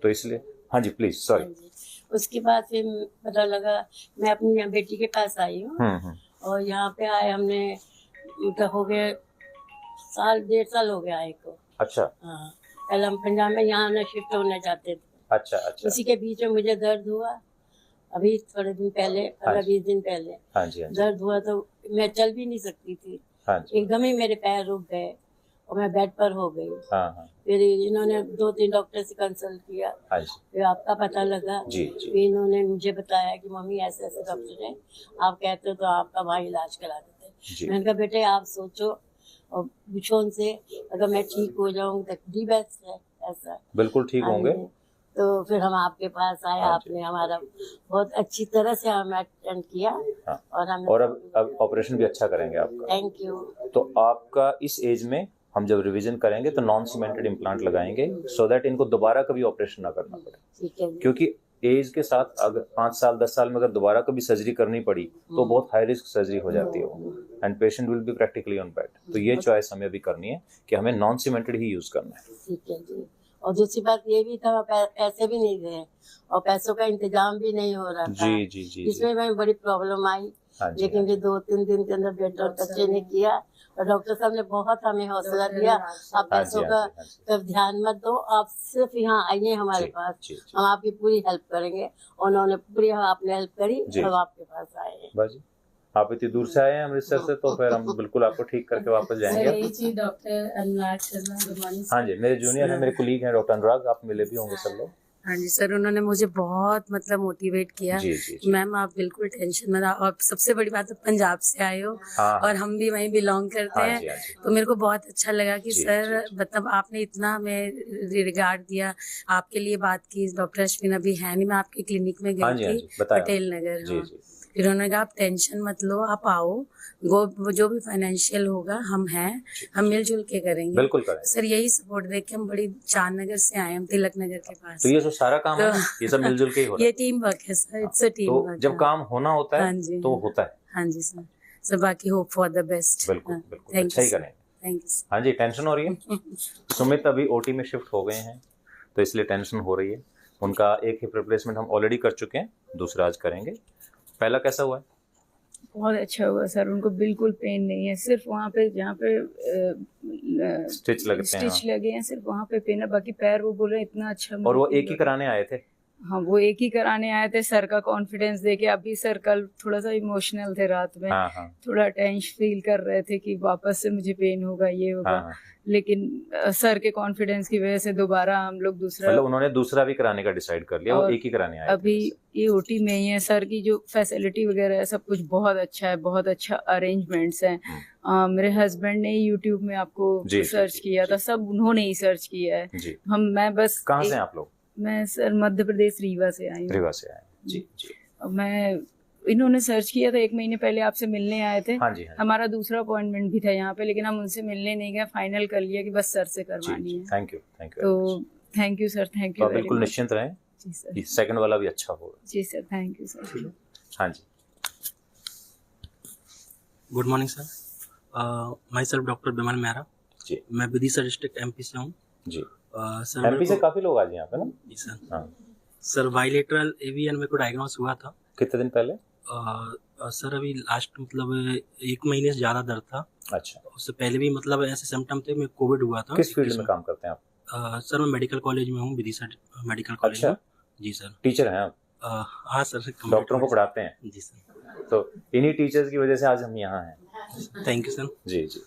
तो इसलिए हाँ जी प्लीज, सॉरी। उसके बाद फिर पता लगा, मैं अपनी यहाँ बेटी के पास आई हूँ और यहाँ पे आए हमने, हो गए 1.5 साल हो गया आए को। अच्छा। हाँ, पहले हम पंजाब में यहाँ ना शिफ्ट होने जाते थे। अच्छा अच्छा। उसी के बीच में मुझे दर्द हुआ, अभी थोड़े दिन पहले, 15-20 दिन पहले। हाँ जी, हाँ जी। दर्द हुआ तो मैं चल भी नहीं सकती थी। हाँ जी। एकदम ही मेरे पैर रुक गए और मैं बेड पर हो गई। हाँ। फिर इन्होंने 2-3 डॉक्टर से कंसल्ट किया। हाँ जी। फिर आपका पता लगा। जी जी। फिर इन्होंने मुझे बताया कि मम्मी ऐसे ऐसे डॉक्टर हैं, आप कहते हो तो आपका भाई इलाज करा देते। मैंने कहा बेटे आप सोचो और पूछो उनसे, अगर मैं ठीक हो जाऊँ तो दी बेस्ट है। ऐसा बिल्कुल ठीक होंगे। तो फिर हम आपके पास आए, आपने हमारा बहुत अच्छी तरह से हमें अटेंड किया। और हम अब ऑपरेशन भी अच्छा करेंगे आपका। Thank you. तो आपका इस एज में हम जब रिवीजन करेंगे तो नॉन सीमेंटेड इम्प्लांट लगाएंगे, सो दैट इनको दोबारा कभी ऑपरेशन ना करना पड़े। ठीक है। क्योंकि एज के साथ अगर 5 साल 10 साल में अगर दोबारा कभी सर्जरी करनी पड़ी तो बहुत हाई रिस्क सर्जरी हो जाती है, and patient will B practically on bed. तो ये चॉइस हमें अभी करनी है कि हमें नॉन सीमेंटेड ही यूज करना है। ठीक है जी। और दूसरी बात ये भी था, पैसे भी नहीं थे और पैसों का इंतजाम भी नहीं हो रहा था। जी जी जी। इसमें मैं बड़ी प्रॉब्लम आई। लेकिन फिर 2-3 दिन के अंदर बेटे और बच्चे ने किया और डॉक्टर साहब ने बहुत हमें हौसला दिया। आप पैसों का तब ध्यान मत दो, आप सिर्फ यहाँ आइए हमारे पास, हम आपकी पूरी हेल्प करेंगे। उन्होंने पूरी आपने हेल्प करी, हम आपके पास आए। आप इतनी दूर से आए हैं अमृतसर से, तो फिर हम बिल्कुल आपको ठीक करके वापस जाएंगे। Doctor Anurag Sharma, good morning. हाँ जी, मेरे जूनियर हैं, मेरे कुलीग हैं डॉक्टर अनुराग, आप मिले भी होंगे सब लोग। हाँ जी सर, उन्होंने मुझे बहुत मतलब मोटिवेट किया। मैम आप बिल्कुल टेंशन मत, और सबसे बड़ी बात है पंजाब से आए हो। और हम भी वहीं बिलोंग करते हैं। तो मेरे को बहुत अच्छा लगा कि सर मतलब आपने इतना हमें रिगार्ड दिया, आपके लिए बात की। डॉक्टर अश्विन अभी है नहीं, मैं आपके क्लिनिक में गई थी पटेल नगर। फिर उन्होंने कहा आप टेंशन मत लो, आप आओ, जो भी फाइनेंशियल होगा हम हैं, हम मिलजुल के करेंगे। बिल्कुल करेंगे सर, यही सपोर्ट देख के हम बड़ी चांदनगर से आए, हम तिलक नगर के पास। तो ये जो सारा काम है ये सब मिलजुल के ही हो रहा है। ये टीम वर्क है sir, it's a team work. जब काम होना होता है तो होता है। हाँ जी सर, सर बाकी होप फॉर द बेस्ट। बिल्कुल बिल्कुल, अच्छा ही करें। Thank you. हाँ जी, टेंशन हो रही है। सुमित अभी ओटी में शिफ्ट हो गए हैं तो इसलिए टेंशन हो रही है। उनका एक हिप रिप्लेसमेंट हम ऑलरेडी कर चुके हैं, दूसरा आज करेंगे। पहला कैसा हुआ है? बहुत अच्छा हुआ सर, उनको बिल्कुल पेन नहीं है। सिर्फ वहाँ पे जहाँ पे स्टिच लगे हैं सिर्फ वहाँ पे पेन है, बाकी पैर वो बोले इतना अच्छा। और वो एक ही कराने आए थे? हाँ, वो एक ही कराने आए थे। सर का कॉन्फिडेंस देके अभी सर कल थोड़ा सा इमोशनल थे रात में। थोड़ा टेंशन फील कर रहे थे कि वापस से मुझे पेन होगा, ये होगा। लेकिन सर के कॉन्फिडेंस की वजह से दोबारा हम लोग दूसरा, मतलब उन्होंने दूसरा भी कराने का डिसाइड कर लिया, वो एक ही कराने आए अभी ये ओटी में ही है। सर की जो फैसिलिटी वगैरह है सब कुछ बहुत अच्छा है, बहुत अच्छा अरेंजमेंट्स हैं। मेरे हस्बैंड ने यूट्यूब में आपको सर्च किया था, सब उन्होंने ही सर्च किया है। मैं बस। कहाँ से आप लोग? मैं सर मध्य प्रदेश रीवा से आई हूँ। रीवा से आए जी जी। मैं इन्होंने सर्च किया था 1 महीने पहले, आपसे मिलने आए थे। हाँ जी, हाँ जी। हमारा दूसरा अपॉइंटमेंट भी था यहाँ पे, लेकिन हम उनसे मिलने नहीं गए, फाइनल कर लिया कि बस सर से करवानी है। थैंक यू तो thank you sir, thank you. बिल्कुल निश्चिंत रहें जी सर, सेकंड वाला भी अच्छा होगा। जी सर, थैंक यू सर। हाँ जी, good morning sir, myself doctor Bimal Mehra ji. मैं विदिशा डिस्ट्रिक्ट एमपी से हूँ जी। सर एमपी से काफी लोग आज यहाँ पे ना? जी सर। हाँ। सर बाइलेटरल एवीएन में को डायग्नोस हुआ था। कितने दिन पहले? सर अभी लास्ट मतलब 1 महीने से ज़्यादा दर्द था। अच्छा। उससे पहले भी मतलब ऐसे सिम्टम थे, मैं कोविड हुआ था। किस फील्ड में काम करते हैं आप? सर मैं मेडिकल कॉलेज में हूँ, विदिशा मेडिकल कॉलेज। अच्छा। में। जी सर। टीचर हैं आप? हाँ सर, डॉक्टरों को पढ़ाते हैं? जी सर। तो इन्हीं टीचर्स की वजह से आज हम यहाँ हैं। Thank you sir. जी जी।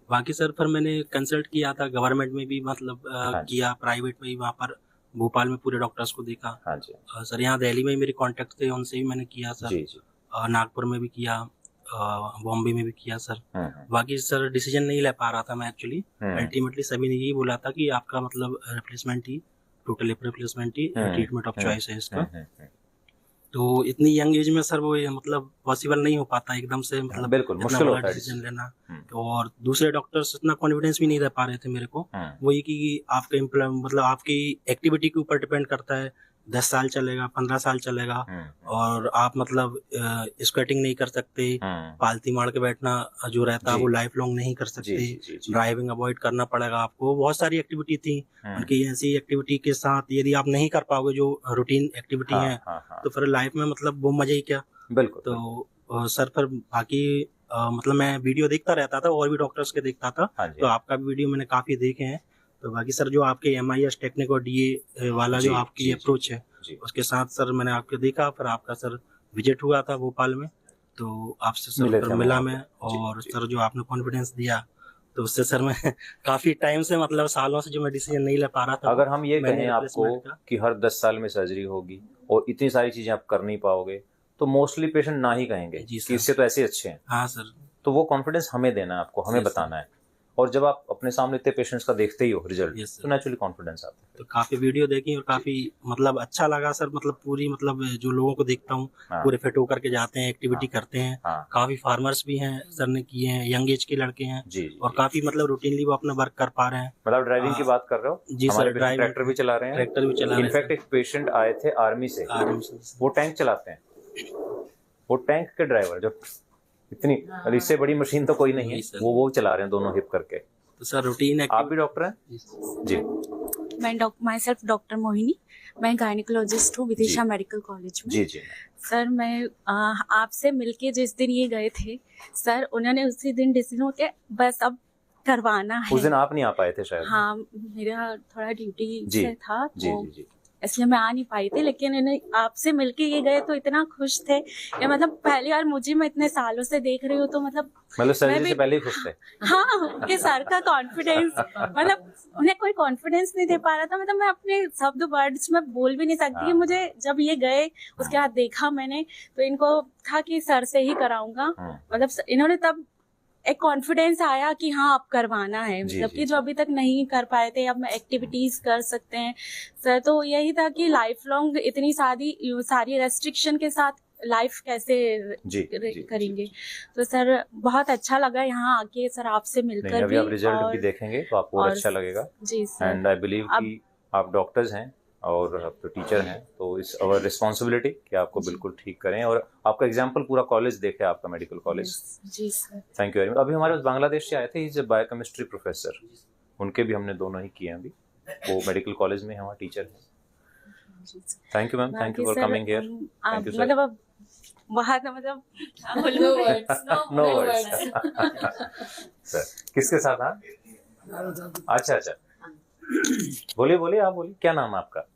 बाकी सर फिर मैंने कंसल्ट किया था गवर्नमेंट में भी, मतलब किया, प्राइवेट में भी, वहाँ पर भोपाल में पूरे डॉक्टर्स को देखा। हाँ जी। सर यहाँ दिल्ली में मेरे कांटेक्ट थे, उनसे भी मैंने किया सर। जी जी। नागपुर में भी किया, बॉम्बे में भी किया सर। बाकी सर डिसीजन नहीं ले पा रहा था मैं एक्चुअली। अल्टीमेटली सभी ने यही बोला था कि आपका मतलब replacement he, total replacement he treatment of choice है इसका। तो इतनी यंग एज में सर वो ये मतलब पॉसिबल नहीं हो पाता एकदम से, मतलब बिल्कुल मुश्किल होता है डिसीजन लेना। और दूसरे डॉक्टर्स इतना कॉन्फिडेंस भी नहीं दे पा रहे थे मेरे को। वही कि आपके मतलब आपकी एक्टिविटी के ऊपर डिपेंड करता है, 10 साल चलेगा, 15 साल चलेगा, और आप मतलब स्क्वेटिंग नहीं कर सकते, पालती मार के बैठना जो रहता है वो लाइफ लॉन्ग नहीं कर सकते, ड्राइविंग अवॉइड करना पड़ेगा आपको। बहुत सारी एक्टिविटी थी उनकी, ऐसी एक्टिविटी के साथ यदि आप नहीं कर पाओगे जो रूटीन एक्टिविटी है, तो फिर लाइफ में मतलब वो मजा ही क्या। बिल्कुल। तो सर फिर बाकी मतलब मैं वीडियो देखता रहता था, और भी डॉक्टर्स के देखता था, तो आपका भी वीडियो मैंने काफी देखे हैं। तो बाकी सर जो आपके MIS टेक्निक और DA वाला जो आपकी अप्रोच है, उसके साथ सर मैंने आपको देखा, फिर आपका सर विजिट हुआ था भोपाल में, तो आपसे सर मिला मैं, और सर जो आपने कॉन्फिडेंस दिया, तो उससे सर मैं काफी टाइम से मतलब सालों से जो मैं डिसीजन नहीं ले पा रहा था। अगर हम ये कहें आपको कि हर 10 साल में सर्जरी होगी और इतनी सारी चीजें आप कर नहीं पाओगे, तो मोस्टली पेशेंट ना ही कहेंगे कि इससे तो ऐसे अच्छे हैं। हाँ सर। तो वो कॉन्फिडेंस हमें देना है आपको, हमें बताना है। और जब आप अपने सामने इतने पेशेंट्स का देखते ही हो रिजल्ट, तो नेचुरली कॉन्फिडेंस आता है। तो काफी वीडियो देखी और काफी मतलब अच्छा लगा सर, मतलब पूरी मतलब जो लोगों को देखता हूँ पूरे फिट होकर के जाते हैं, एक्टिविटी करते हैं। काफी फार्मर्स भी हैं सर ने किए हैं, यंग एज के लड़के हैं और काफी मतलब रूटीनली वो अपना वर्क कर पा रहे हैं। मतलब ड्राइविंग की बात कर रहे हो? जी सर, ट्रैक्टर भी चला रहे हैं। ट्रैक्टर भी चला रहे हैं। इनफैक्ट एक पेशेंट आए थे आर्मी से, वो टैंक चलाते हैं, वो टैंक के ड्राइवर, जो इतनी इससे बड़ी मशीन तो कोई नहीं है, वो चला रहे हैं दोनों हिप करके। तो सर रूटीन है। आप भी डॉक्टर हैं? जी। मैं माई सेल्फ डॉक्टर मोहिनी, मैं गायनिकोलॉजिस्ट हूँ विदिशा मेडिकल कॉलेज में। जी जी। सर मैं आपसे मिलके जिस दिन ये गए थे सर, उन्होंने उसी दिन डिसीजन हो के बस अब करवाना है। उस दिन आप नहीं आ पाए थे शायद? हाँ, मेरा थोड़ा ड्यूटी से था, जी जी जी, इसलिए मैं आ नहीं पाई थी। लेकिन इन्हें आपसे मिलके ये गए तो इतना खुश थे कि मतलब पहली बार मुझे, मैं इतने सालों से देख रही हूँ, तो मतलब सर्जरी से पहले ही खुश थे। हाँ, कि सर का कॉन्फिडेंस, मतलब उन्हें कोई कॉन्फिडेंस नहीं दे पा रहा था। मतलब मैं अपने शब्द वर्ड्स में बोल भी नहीं सकती। मुझे जब ये गए उसके बाद देखा मैंने, तो इनको था कि सर से ही कराऊंगा। मतलब इन्होंने तब एक कॉन्फिडेंस आया कि हाँ अब करवाना है, मतलब कि जो अभी तक नहीं कर पाए थे अब एक्टिविटीज कर सकते हैं सर। तो यही था कि लाइफ लॉन्ग इतनी सारी रेस्ट्रिक्शन के साथ लाइफ कैसे करेंगे। तो सर बहुत अच्छा लगा यहाँ आके सर आपसे मिलकर। अभी आप रिजल्ट भी देखेंगे तो आपको और अच्छा लगेगा। जी सर। एंड आई बिलीव कि आप डॉक्टर्स हैं और आप तो टीचर हैं, तो इस अवर रिस्पॉन्सिबिलिटी कि आपको बिल्कुल ठीक करें, और आपका एग्जाम्पल पूरा कॉलेज देखे, आपका मेडिकल कॉलेज। जी sir. Thank you very much. अभी हमारे बांग्लादेश से आए थे, इज बायोकेमिस्ट्री प्रोफेसर, उनके भी हमने दोनों ही किए हैं अभी, वो मेडिकल कॉलेज में हमारे टीचर हैं। Thank you ma'am, thank you for coming here. Thank you sir. मतलब वहाँ का मतलब नो वर्ड्स सर। किसके साथ? हाँ, अच्छा अच्छा, बोलिए बोलिए, आप बोलिए, क्या नाम है आपका?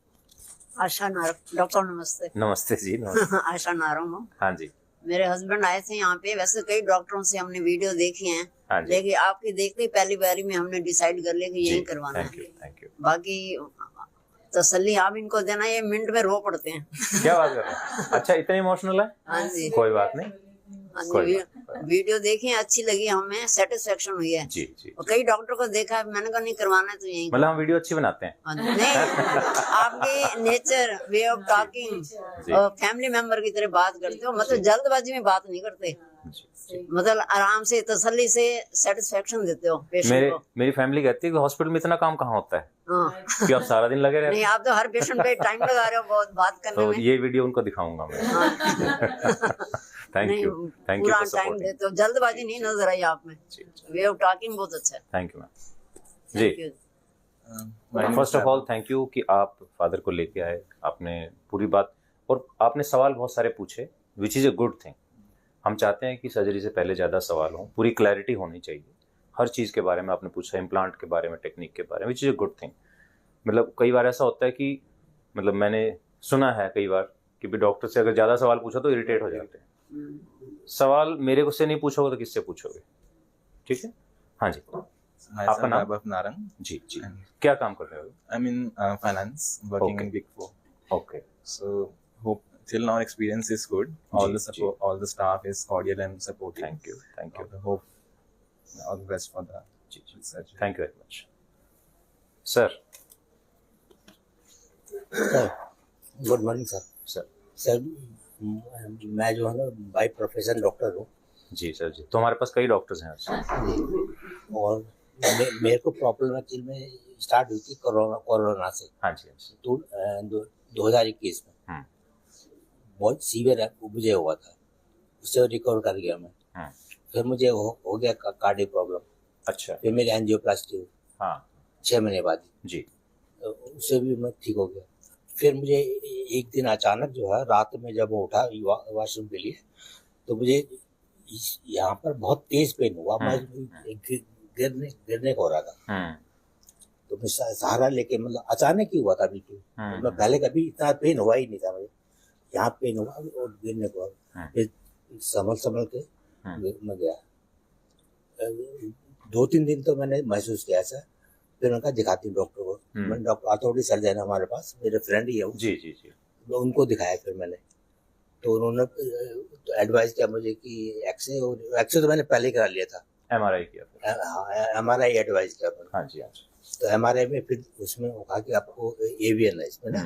आशा नारंग। डॉक्टर नमस्ते। नमस्ते जी, नमस्ते। आशा नारंग हूँ। हाँ जी। मेरे हस्बैंड आए थे यहाँ पे, वैसे कई डॉक्टरों से हमने वीडियो देखी हैं, हाँ जी। लेकिन आपकी देखते पहली बारी में हमने डिसाइड कर लिया कि यही करवाना है। Thank you. बाकी तसल्ली आप इनको देना, ये मिनट में रो पड़ते हैं। क्या बात कर रहे हैं? अच्छा, इतने इमोशनल है? हाँ जी। कोई बात नहीं, वीडियो देखी, अच्छी लगी, हमें सेटिस्फेक्शन हुई है। जी जी। और कई डॉक्टर को देखा है, मैंने कहा नहीं करवाना है तो यही। मतलब हम वीडियो अच्छी बनाते हैं। नहीं, आपके nature, way of talking, family member की तरह बात करते हो, मतलब जल्दबाजी में बात नहीं करते, मतलब आराम से तसल्ली से सेटिस्फेक्शन देते हो पेशेंट को। मेरी फैमिली कहती है कि हॉस्पिटल में इतना काम कहाँ होता है कि आप सारा दिन लगे रहते। नहीं, आप तो हर पेशेंट पे टाइम लगा रहे हो बहुत बात करने तो में। ये वीडियो उनको दिखाऊंगा मैं। थैंक यू पूरा टाइम देते हो, जल्दबाजी नहीं नजर आई आप में। वे ऑफ टॉकिंग बहुत अच्छा है। थैंक यू मैम जी। First of all thank you कि आप फादर को लेके आए, आपने पूरी बात, और आपने सवाल बहुत सारे पूछे, which is a good thing. हम चाहते हैं कि सर्जरी से पहले ज़्यादा सवाल हों, पूरी क्लैरिटी होनी चाहिए हर चीज़ के बारे में। आपने पूछा इम्प्लांट के बारे में, टेक्निक के बारे में, which is a good thing. मतलब कई बार ऐसा होता है कि मतलब मैंने सुना है कई बार कि भी डॉक्टर से अगर ज़्यादा सवाल पूछो तो इरिटेट हो जाते हैं। सवाल मेरे को से नहीं पूछोगे तो किससे पूछोगे? ठीक है, हाँ जी। आपका नाम? नारंग जी जी। क्या काम कर रहे हो? I mean finance, working in big four. Okay, so hope till now experience is good. All the support, all the staff is cordial and supportive. Thank you. Hope all the best for the research. Thank you very much, sir. Good morning sir. Sir मैं जो है ना by profession doctor हूँ। जी sir जी। तो हमारे पास कई doctors हैं जी, और मेरे को प्रॉब्लम एक्चुअली में स्टार्ट हुई थी कोरोना से। हाँ जी। तो 2021 में बहुत सीवियर मुझे हुआ था, उससे रिकवर कर गया मैं। फिर मुझे हो गया कार्डियक प्रॉब्लम। अच्छा। फिर मेरी एंजियोप्लास्टी। हाँ। 6 महीने बाद जी। उससे भी मैं ठीक हो गया। फिर मुझे एक दिन अचानक जो है रात में जब मैं उठा वॉशरूम के लिए, तो मुझे यहाँ पर बहुत तेज पेन हुआ। मैं गिरने को हो रहा था। तो मैं सहारा लेके, मतलब अचानक ही हुआ था बिल्कुल। मैं पहले कभी इतना पेन हुआ ही नहीं था मुझे। यहाँ पेन हुआ और गिरने को, फिर संभल के मैं गया। 2-3 दिन तो मैंने महसूस किया ऐसा। फिर उनका दिखाती हूँ डॉक्टर को। मैंने डॉक्टर ऑर्थोपेडिक सर्जन है हमारे पास, मेरे फ्रेंड ही है वो। जी जी जी। तो उनको दिखाया फिर मैंने, तो उन्होंने तो एडवाइस किया मुझे कि एक्सरे तो मैंने पहले ही करा लिया था। MRI किया? हाँ, MRI एडवाइस किया। हाँ जी हाँ जी। तो MRI में फिर उसमें कहा कि आपको AVN है इसमें ना।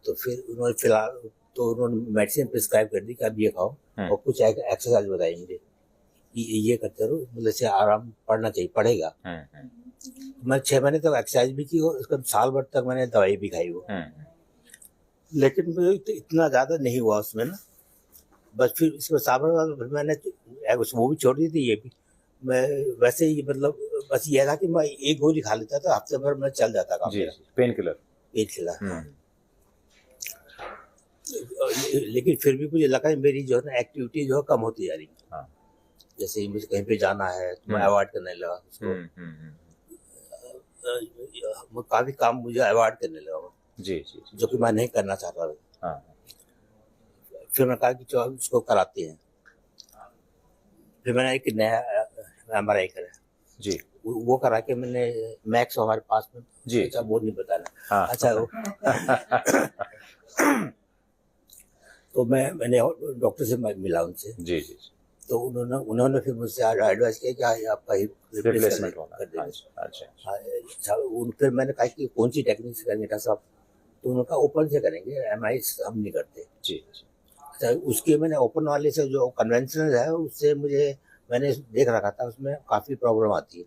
तो फिर उन्होंने फिलहाल तो उन्होंने मेडिसिन प्रिस्क्राइब कर दी कि आप ये खाओ, और कुछ एक्सरसाइज बताई मुझे ये करते रहो, मतलब से आराम पड़ना चाहिए, पड़ेगा। मैं 6 महीने तक एक्सरसाइज भी की और उसके साल भर तक मैंने दवाई भी खाई वो। लेकिन मुझे इतना ज़्यादा नहीं हुआ उसमें ना। बस फिर इसके साल भर मैंने वो भी छोड़ दी थी, ये भी मैं वैसे ही, मतलब बस ये था कि मैं एक गोली खा लेता था, हफ्ते भर मैं चल जाता था। Pain killer. लेकिन फिर भी मुझे लगा मेरी जो है ना एक्टिविटी जो है कम होती जा रही है। जैसे मुझे कहीं पे जाना है तो मैं अवॉइड करने लगा उसको। काफी काम मुझे अवॉइड करने लगा जी जी, जो कि मैं नहीं करना चाहता था। फिर मैंने कहा कि चलो उसको कराते हैं। फिर मैंने एक नया MRI करा जी, वो करा के मैंने मैक्स हमारे पास में जी। अच्छा वो नहीं बताना। अच्छा वो तो मैंने डॉक्टर से मिला उनसे। जी जी। तो उन्होंने फिर मुझसे एडवाइस किया कि आपका रिप्लेसमेंट कर देंगे। अच्छा। फिर मैंने कहा कि कौन सी टेक्निक से करेंगे डॉक्टर साहब? तो उन्होंने कहा ओपन से करेंगे, MRI हम नहीं करते। जी। अच्छा, उसके मैंने ओपन वाले से जो कन्वेंशनल है उससे मैंने देख रखा था, उसमें काफ़ी प्रॉब्लम आती है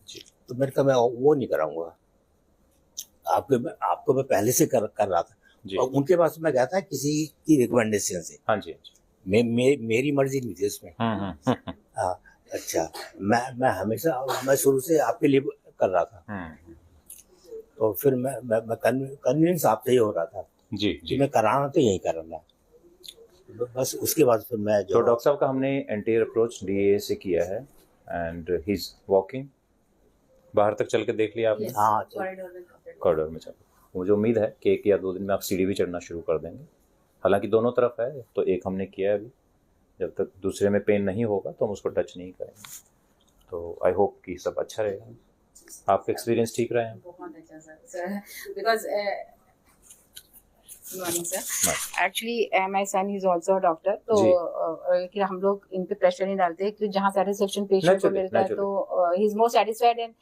जी। तो मैंने कहा मैं वो नहीं कराऊंगा, आपको मैं पहले से कर रहा था। और उनके पास मैं गया था किसी की रिकमेंडेशन से। हाँ जी। मेरी मर्जी नहीं थी उसमें। हाँ। अच्छा, मैं हमेशा मैं शुरू से आपके लिए कर रहा था। तो फिर मैं कन्विंस आपसे ही हो रहा था जी कि मैं कराना तो यही कराना। बस उसके बाद फिर मैं तो डॉक्टर साहब का हमने एंटीरियर अप्रोच DA से किया है एंड ही इज वॉकिंग। बाहर तक चल के देख लिया आपने? हाँ, कॉरिडोर में चल। मुझे उम्मीद है कि 1 या 2 दिन में आप सीढ़ी भी चढ़ना शुरू कर देंगे। हालांकि दोनों तरफ है, तो एक हमने किया है अभी। जब तक दूसरे में पेन नहीं होगा तो हम उसको टच नहीं करेंगे। तो आई होप कि सब अच्छा रहेगा। आपका एक्सपीरियंस ठीक रहा है? बहुत अच्छा sir, because good morning sir. Actually my son is also a doctor, तो कि हम लोग इन पे प्रेशर नहीं डालते कि जहाँ सेटिस्फेक्शन पेशेंट को मिलता है तो he is more satisfied, and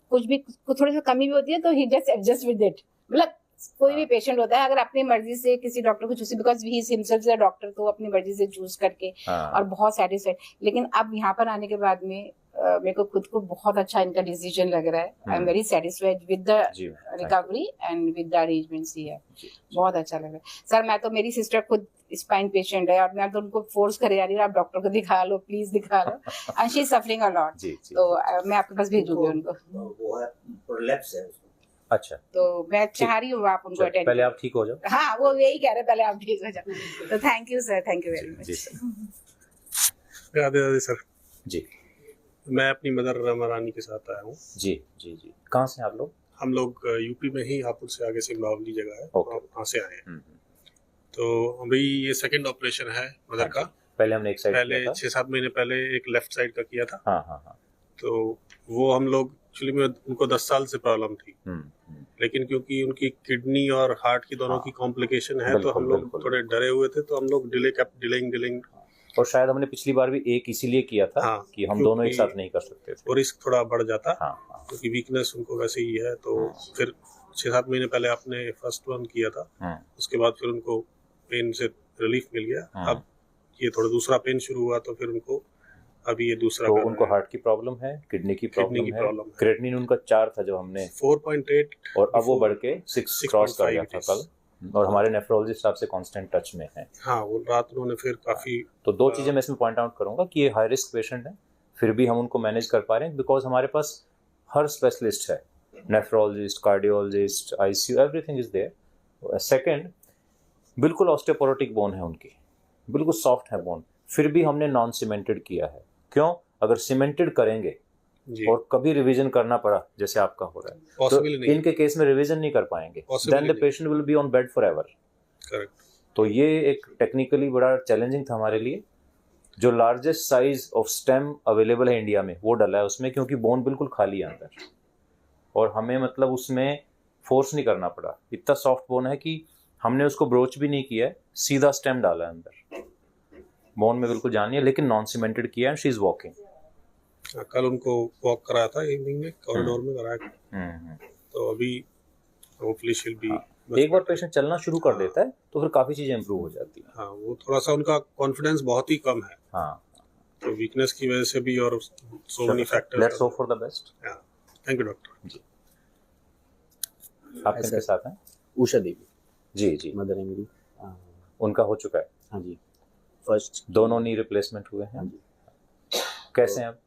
कुछ भी थोड़ी सी कमी भी होती है तो ही जस्ट एडजस्ट विद इट। मतलब कोई भी पेशेंट होता है, अगर अपनी मर्जी से किसी डॉक्टर को choose, because he is himself a doctor, तो अपनी मर्जी से चूज करके और बहुत सेटिस्फाइड। लेकिन अब यहाँ पर आने के बाद में मेरे को खुद को बहुत अच्छा इनका डिसीजन लग रहा है। I am very satisfied with the recovery and with the arrangements here. बहुत अच्छा लग रहा है सर। मैं तो, मेरी सिस्टर खुद स्पाइन पेशेंट है और मैं तो उनको फोर्स करे जा रही हूँ, आप डॉक्टर को दिखा लो, प्लीज दिखा लो, and she is suffering a lot. तो मैं आपके पास भेजूंगी उनको। वो है प्रोलैप्स है। अच्छा, तो मैं चाह रही हूँ आप उनको अटेंड। पहले आप ठीक हो जाओ। हाँ, वो यही कह रहे, पहले आप ठीक हो जाओ। तो thank you sir, thank you very much. जी सर। राधे राधे सर। जी, मैं अपनी मदर रमा रानी के साथ आया हूँ। जी जी जी। कहाँ से आप लोग? हम लोग यूपी में ही, हापुड़ से आगे से बावली जगह है, वहाँ से आए हैं। तो अभी ये सेकंड ऑपरेशन है मदर का। पहले हमने एक साइड, पहले 6-7 महीने पहले एक लेफ्ट साइड का किया था। हाँ हाँ हाँ। तो वो हम लोग एक्चुअली में, उनको 10 साल से प्रॉब्लम थी, लेकिन क्योंकि उनकी किडनी और हार्ट की दोनों की कॉम्प्लिकेशन है, तो हम लोग थोड़े डरे हुए थे, तो हम लोग डिलेइंग। और शायद हमने पिछली बार भी एक इसीलिए किया था कि हम दोनों एक साथ नहीं कर सकते थे, और रिस्क थोड़ा बढ़ जाता, क्योंकि वीकनेस उनको वैसे ही है। तो फिर 6-7 महीने पहले आपने फर्स्ट वन किया था, उसके बाद फिर उनको पेन से रिलीफ मिल गया। अब ये थोड़ा दूसरा पेन शुरू हुआ, तो फिर उनको अभी ये दूसरा। तो उनको हार्ट की प्रॉब्लम है, किडनी की प्रॉब्लम है, क्रेटिनिन उनका 4 था जो हमने 4.8, और अब वो बढ़ के 6 क्रॉस कर गया था कल, और हमारे नेफ्रोलॉजिस्ट आपसे कांस्टेंट टच में हैं। हाँ, वो रात उन्होंने फिर काफी। तो 2 चीजें मैं इसमें पॉइंट आउट करूंगा कि ये हाई रिस्क पेशेंट है, फिर भी हम उनको मैनेज कर पा रहे हैं बिकॉज हमारे पास हर स्पेशलिस्ट है, nephrologist, cardiologist, ICU, everything is there. Second, बिल्कुल ऑस्टियोपोरोटिक बोन है उनकी, बिल्कुल सॉफ्ट है बोन, फिर भी हमने नॉन सीमेंटेड किया है। क्यों? अगर सीमेंटेड करेंगे और कभी रिवीजन करना पड़ा जैसे आपका हो रहा है, तो इनके केस में रिवीजन नहीं कर पाएंगे, then the patient will be on bed forever. Correct. तो ये एक टेक्निकली बड़ा चैलेंजिंग था हमारे लिए। जो largest size of stem available है इंडिया में, वो डला है उसमें, क्योंकि बोन बिल्कुल खाली है अंदर, और हमें मतलब उसमें फोर्स नहीं करना पड़ा। इतना सॉफ्ट बोन है कि हमने उसको ब्रोच भी नहीं किया है, सीधा स्टेम डाला है अंदर, बोन में बिल्कुल जानी है, लेकिन नॉन सीमेंटेड किया है। She is walking. कल उनको वॉक कराया था इवनिंग में, कॉरिडोर में कराया, तो अभी होपफुली शी विल बी। एक बार पेशेंट चलना शुरू कर देता है तो फिर काफी चीजें इंप्रूव हो जाती है। हाँ, वो थोड़ा सा उनका कॉन्फिडेंस बहुत ही कम है। हाँ, तो वीकनेस की वजह से भी, और so many factors. Let's hope for the best. Thank you doctor ji. आप किसके साथ हैं? उषा देवी। जी जी। मदर है मेरी। उनका हो चुका है? हाँ जी, फर्स्ट। दोनों नी रिप्लेसमेंट हुए हैं? हाँ जी। कैसे हैं अब?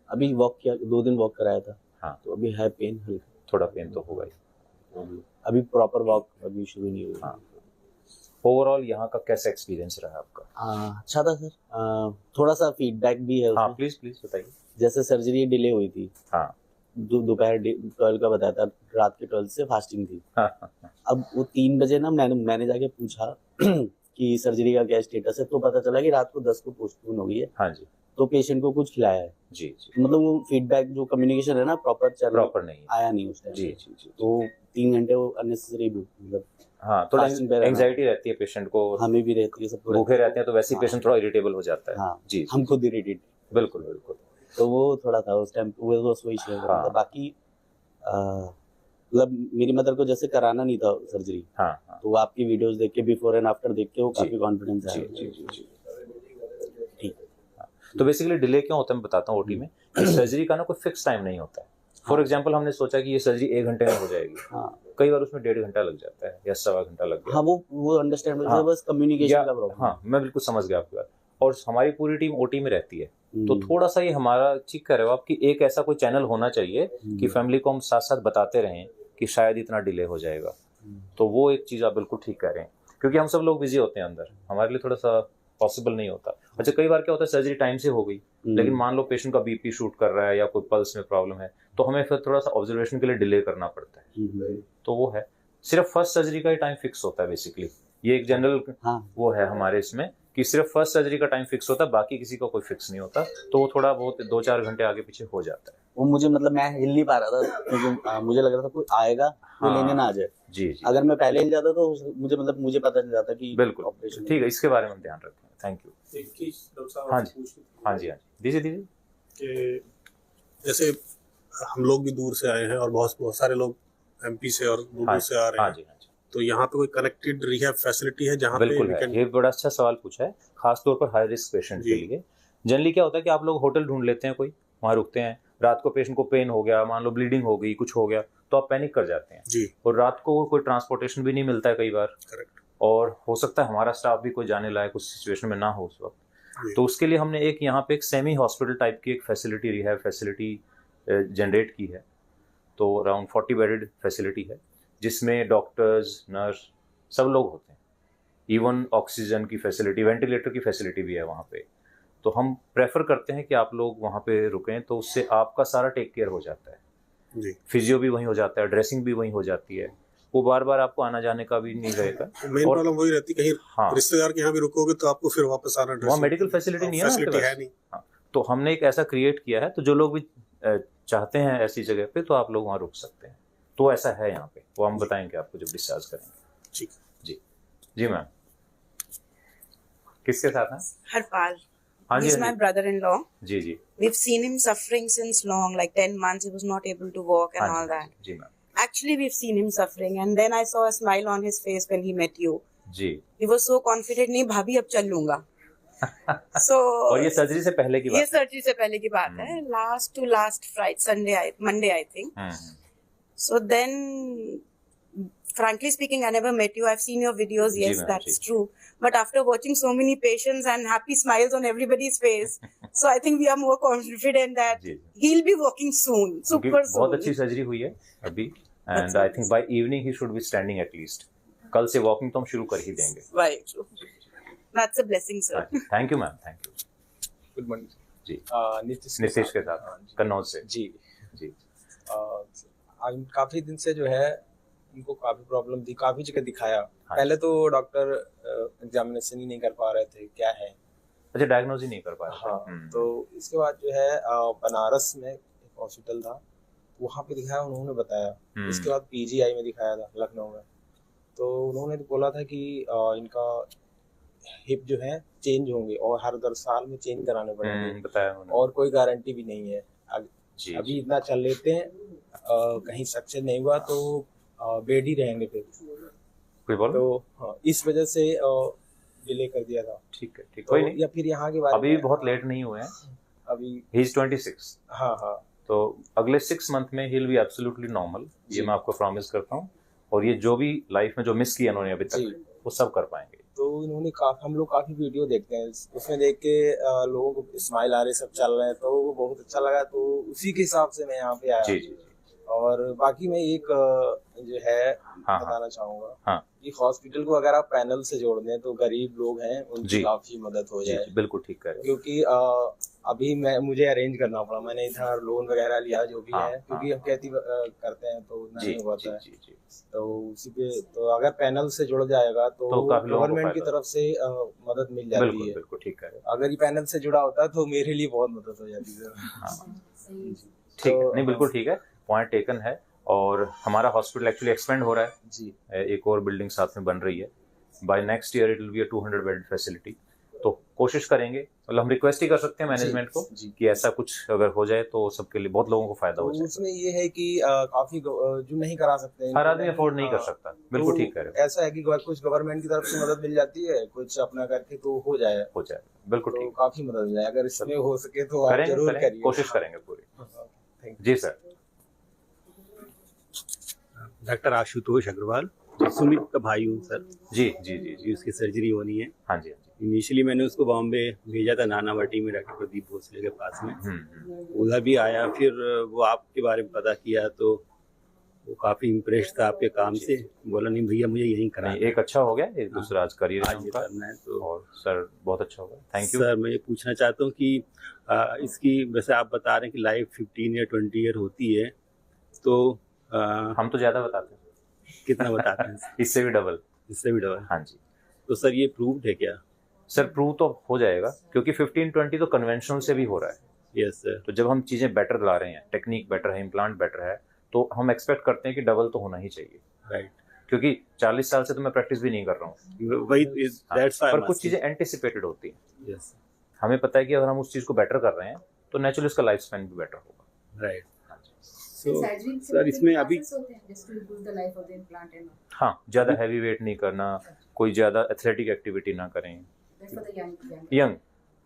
अभी वॉक किया, 2 दिन वॉक कराया था। हाँ, तो अभी है पेन हल्का, थोड़ा पेन तो होगा ही। अभी प्रॉपर वॉक अभी शुरू नहीं हुआ। हाँ। ओवरऑल यहाँ का कैसा एक्सपीरियंस रहा आपका? अच्छा था सर। थोड़ा सा फीडबैक भी है। हाँ, प्लीज बताइए। जैसे सर्जरी डिले हुई थी। हाँ, दोपहर 12 का बताया था, रात के 12 से फास्टिंग थी। अब वो 3 बजे ना मैंने जाके पूछा कि सर्जरी का क्या स्टेटस है, तो पता चला कि रात को 10 को पोस्टपोन हो गई है। हाँ जी। तो पेशेंट को कुछ खिलाया है। जी जी। मतलब वो फीडबैक जो कम्युनिकेशन है ना, प्रॉपर नहीं आया नहीं उस टाइम। जी जी जी। तो 3 घंटे वो अननेसेसरी, मतलब हाँ, थोड़ा एंजाइटी रहती है पेशेंट को, हमें भी रहती है, सब भूखे रहते हैं, तो वैसे ही पेशेंट थोड़ा इरिटेबल हो जाता है। हाँ जी, हम खुद इरिटेट। बिल्कुल बिल्कुल। तो वो थोड़ा था उस टाइम, वो वही शेयर कर रहा था। बाकी मतलब मेरी मदर को जैसे कराना नहीं था सर्जरी। हाँ। तो आपकी वीडियोस देख के, बिफोर एंड आफ्टर देख के, वो काफी कॉन्फिडेंस आया। जी। ठीक है। तो बेसिकली डिले क्यों होता है मैं बताता हूँ ओटी में। सर्जरी का ना कोई फिक्स टाइम नहीं होता है। फॉर एग्जाम्पल हमने सोचा कि ये सर्जरी 1 घंटे में हो जाएगी, कई बार उसमें 1.5 घंटा लग जाता है या 1.25 घंटा लग गया। हाँ, वो अंडरस्टैंड, बस कम्युनिकेशन का प्रॉब्लम। हाँ, मैं बिल्कुल समझ गया आपकी बात। और हमारी पूरी टीम ओटी में रहती है, तो थोड़ा सा ये हमारा ठीक कर रहे हो आप कि एक ऐसा कोई चैनल होना चाहिए कि फैमिली को हम साथ साथ बताते रहें कि शायद इतना डिले हो जाएगा। तो वो एक चीज़ आप बिल्कुल ठीक कह रहे हैं, क्योंकि हम सब लोग बिजी होते हैं अंदर, हमारे लिए थोड़ा सा पॉसिबल नहीं होता। अच्छा, कई बार क्या होता है सर्जरी टाइम से हो गई, लेकिन मान लो पेशेंट का बीपी शूट कर रहा है या कोई पल्स में प्रॉब्लम है, तो हमें फिर थोड़ा सा ऑब्जर्वेशन के लिए डिले करना पड़ता है। तो वो है, सिर्फ फर्स्ट सर्जरी का ही टाइम फिक्स होता है बेसिकली। ये एक जनरल वो है हमारे इसमें कि सिर्फ फर्स्ट सर्जरी का टाइम फिक्स होता है, बाकी किसी का कोई फिक्स नहीं होता। तो वो थोड़ा बहुत 2-4 घंटे आगे पीछे हो जाता है। वो मुझे मतलब मैं हिल नहीं पा रहा था क्योंकि मुझे लग रहा था कोई आएगा वो लेने ना आ जाए। जी। अगर मैं पहले हिल जाता तो मुझे पता चल जाता कि बिल्कुल ऑपरेशन। ठीक है, इसके बारे में ध्यान रखें। Thank you. हाँ जी दीजिए। कि जैसे हम लोग भी दूर से आए हैं और बहुत सारे लोग एमपी से और दूर से आ रहे हैं, तो यहाँ पे कोई कनेक्टेड रिहैब फैसिलिटी है जहाँ बिल्कुल पे है। ये बड़ा अच्छा सवाल पूछा है, खास तौर पर हाई रिस्क पेशेंट के लिए। जनरली क्या होता है कि आप लोग होटल ढूंढ लेते हैं, कोई वहाँ रुकते हैं, रात को पेशेंट को पेन हो गया, मान लो ब्लीडिंग हो गई, कुछ हो गया, तो आप पैनिक कर जाते हैं जी। और रात को कोई ट्रांसपोर्टेशन भी नहीं मिलता है कई बार। करेक्ट। और हो सकता है हमारा स्टाफ भी कोई जाने लायक उस सिचुएशन में ना हो उस वक्त, तो उसके लिए हमने एक यहाँ पे एक सेमी हॉस्पिटल टाइप की एक फैसिलिटी, रिहैब फैसिलिटी जनरेट की है। तो अराउंड 40 बेडेड फैसिलिटी है जिसमें डॉक्टर्स, नर्स सब लोग होते हैं। इवन ऑक्सीजन की फैसिलिटी, वेंटिलेटर की फैसिलिटी भी है वहाँ पे। तो हम प्रेफर करते हैं कि आप लोग वहाँ पे रुकें, तो उससे आपका सारा टेक केयर हो जाता है जी। फिजियो भी वहीं हो जाता है, ड्रेसिंग भी वहीं हो जाती है, वो बार बार आपको आना जाने का भी नहीं रहेगा। मेन प्रॉब्लम वही रहती है, कहीं रिश्तेदार के यहाँ भी रुकोगे तो आपको फिर वापस आना, वहाँ मेडिकल फैसिलिटी नहीं है ना, तो हमने एक ऐसा क्रिएट किया है, तो जो लोग भी चाहते हैं ऐसी जगह पे तो आप लोग वहाँ रुक सकते हैं। तो ऐसा है यहाँ पे, वो हम बताएंगे आपको जब डिस्चार्ज करेंगे। ठीक जी मैम। किसके साथ हैं? Harpal. हाँ जी, He's my brother-in-law. जी। We've seen him suffering since long, like 10 months. He was not able to walk and all that. जी मैम। Actually, we've seen him suffering, and then I saw a smile on his face when he met you. जी। He was so confident. नहीं भाभी अब चल लूंगा। So. और ये सर्जरी से पहले की बात? ये सर्जरी से पहले की बात है। Last Friday, Monday I think. So then, frankly speaking, I never met you. I've seen your videos. Yes, that's true. But after watching so many patients and happy smiles on everybody's face, so I think we are more confident that he'll be walking soon, super soon. बहुत अच्छी surgery हुई है अभी, and I think by evening he should be standing at least. कल से walking तो हम शुरू कर ही देंगे। Right. That's a blessing, sir. Thank you ma'am, thank you. Good morning ji. Nitish के साथ कन्नौज से। जी। काफी दिन से जो है उनको काफी प्रॉब्लम थी, काफी जगह दिखाया। पहले तो डॉक्टर एग्जामिनेशन ही नहीं कर पा रहे थे क्या है। अच्छा, डायग्नोज ही नहीं कर पा रहे। हाँ, तो इसके बाद जो है बनारस में एक हॉस्पिटल था, वहाँ पे दिखाया, उन्होंने बताया। इसके बाद पीजीआई में दिखाया था लखनऊ में, तो उन्होंने तो बोला था कि इनका हिप जो है चेंज होंगे और हर 10 साल में चेंज कराने पड़ेंगे, बताया और कोई गारंटी भी नहीं है। अभी इतना चल लेते हैं, कहीं सक्सेस नहीं हुआ तो बेड ही रहेंगे फिर। तो इस वजह से डिले कर दिया था। ठीक है, ठीक, कोई नहीं। या फिर यहाँ के बारे अभी बहुत लेट नहीं हुए हैं, अभी ही इज 26। हाँ, तो अगले 6 मंथ में he will be absolutely normal, ये मैं आपको प्रॉमिस करता हूँ। और ये जो भी लाइफ में जो मिस किया उन्होंने अभी तक, वो सब कर पाएंगे। तो इन्होंने हम लोग काफी वीडियो देखते हैं, उसमें देख के लोगों को स्माइल आ रहे, सब चल रहे हैं, तो वो बहुत अच्छा लगा। तो उसी के हिसाब से मैं यहाँ पे आया। जी। और बाकी मैं एक जो है बताना चाहूंगा कि हॉस्पिटल को अगर आप पैनल से जोड़ दें तो गरीब लोग हैं उनकी काफी मदद हो जाए। बिल्कुल ठीक है, क्योंकि अभी मुझे अरेंज करना पड़ा, मैंने इधर लोन वगैरह लिया जो भी है, क्योंकि हम खेती करते हैं तो नहीं होता है। तो उसी पे तो अगर पैनल से जुड़ जाएगा तो गवर्नमेंट की तरफ से मदद मिल जाती है। बिल्कुल ठीक है। अगर ये पैनल से जुड़ा होता तो मेरे लिए बहुत मदद हो जाती है। ठीक, नहीं बिल्कुल ठीक है, पॉइंट टेकन है। और हमारा हॉस्पिटल एक्चुअली एक्सपेंड हो रहा है जी, एक और बिल्डिंग साथ में बन रही है। By next year it will be a 200 bed facility. तो कोशिश करेंगे, मतलब हम रिक्वेस्ट ही कर सकते हैं मैनेजमेंट को कि ऐसा कुछ अगर हो जाए तो सबके लिए, बहुत लोगों को फायदा हो जाए। उसमें ये है कि काफी जो नहीं करा सकते हैं, हर आदमी अफोर्ड नहीं कर सकता। बिल्कुल ठीक है। ऐसा है कि कुछ गवर्नमेंट की तरफ से मदद मिल जाती है, कुछ अपना करके तो हो जाए। बिल्कुल ठीक, काफी मदद मिल जाए। अगर इसमें हो सके तो आप जरूर करिए, कोशिश करेंगे पूरी। जी सर। डॉक्टर आशुतोष अग्रवाल, सुमित का भाई हूँ सर। जी। उसकी सर्जरी होनी है। हाँ जी। इनिशियली मैंने उसको बॉम्बे भेजा था, नानावटी में डॉक्टर प्रदीप भोसले के पास में। उधर भी आया, फिर वो आपके बारे में पता किया तो वो काफी इम्प्रेस था आपके काम से। बोला नहीं भैया मुझे यहीं करना है। एक अच्छा हो गया, एक दूसरा आज करियर करना है तो। और सर बहुत अच्छा होगा, थैंक यू सर। मैं ये पूछना चाहता हूँ कि इसकी वैसे आप बता रहे हैं कि लाइफ 15 या 20 ईयर होती है, तो हम तो ज्यादा बताते हैं। कितना बताते हैं? इससे भी डबल। हाँ जी। तो सर ये प्रूव्ड है क्या? सर प्रूव तो हो जाएगा, क्योंकि 15-20 तो कन्वेंशनल से भी हो रहा है। Yes sir. तो जब हम चीजें बेटर ला रहे हैं, टेक्निक बेटर है, इम्प्लांट बेटर है, तो हम एक्सपेक्ट करते हैं कि डबल तो होना ही चाहिए। राइट। क्योंकि 40 साल से तो मैं प्रैक्टिस भी नहीं कर रहा हूँ, वही पर कुछ चीजें एंटिसिपेटेड होती हैं। यस। हमें पता है कि अगर हम उस चीज को बेटर कर रहे हैं तो नेचुरली उसका लाइफ स्पैन भी बेटर होगा। राइट। सर इसमें अभी हाँ, ज्यादा हैवी वेट नहीं करना, कोई ज्यादा एथलेटिक एक्टिविटी ना करें। यंग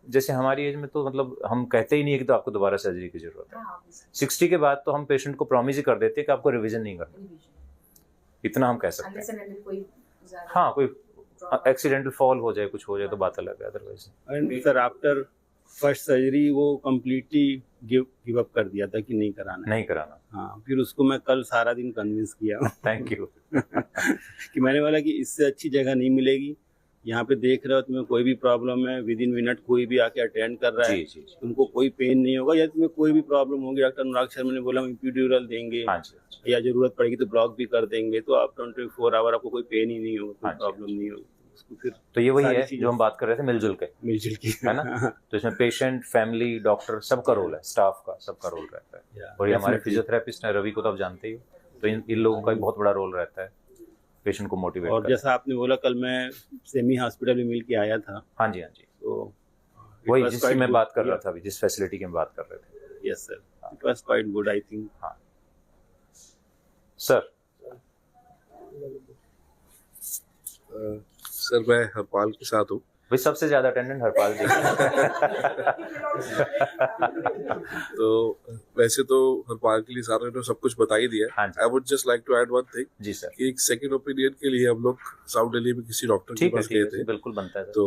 जैसे हमारी एज में तो मतलब हम कहते ही नहीं है कि तो आपको दोबारा सर्जरी की जरूरत है। 60 के बाद तो हम पेशेंट को प्रॉमिस ही कर देते हैं कि आपको रिवीजन नहीं करना, इतना हम कह सकते हैं। हाँ, कोई एक्सीडेंटल फॉल हो जाए, कुछ हो जाए तो बात अलग है, otherwise. And sir after first surgery वो कम्प्लीटली गिव अप कर दिया था कि नहीं कराना। हाँ, फिर उसको मैं कल सारा दिन कन्विंस किया। Thank you. कि मैंने बोला कि इससे अच्छी जगह नहीं मिलेगी, यहाँ पे देख रहे हो तुम्हें कोई भी प्रॉब्लम है, विद इन मिनट कोई भी आके अटेंड कर रहा है, तुमको कोई पेन नहीं होगा, या तुम्हें कोई भी प्रॉब्लम होगी डॉक्टर अनुराग शर्मा ने बोला हम एपिड्यूरल देंगे, या जरूरत पड़ेगी तो ब्लॉक भी कर देंगे, तो आप 24 आवर आपको कोई पेन ही नहीं होगा, कोई प्रॉब्लम नहीं होगी। फिर तो ये वही है जो हम बात कर रहे थे, मिलजुल के है ना। तो इसमें पेशेंट, फैमिली, डॉक्टर सबका रोल है, स्टाफ का सबका रोल रहता है। और ये हमारे फिजियोथेरेपिस्ट हैं, रवि को तो आप जानते ही हो, तो इन लोगों का भी बहुत बड़ा रोल रहता है पेशेंट को मोटिवेट। और जैसा आपने बोला, कल मैं सेमी हॉस्पिटल में मिल के आया था। हाँ जी, हाँ जी। तो वही जिसकी मैं बात कर रहा था अभी, जिस फैसिलिटी की हम बात कर रहे थे। Yes sir, it was quite good I think. हाँ सर। सर मैं हरपाल के साथ हूँ। भाई सबसे ज्यादा अटेंडेंट हरपाल जी। तो वैसे तो हरपाल के लिए सारे ने सब कुछ बता ही दिया। I would just like to add one thing. जी सर। कि एक सेकंड ओपिनियन के लिए हम लोग साउथ दिल्ली में किसी डॉक्टर के पास गए थे। बिल्कुल बनता है। तो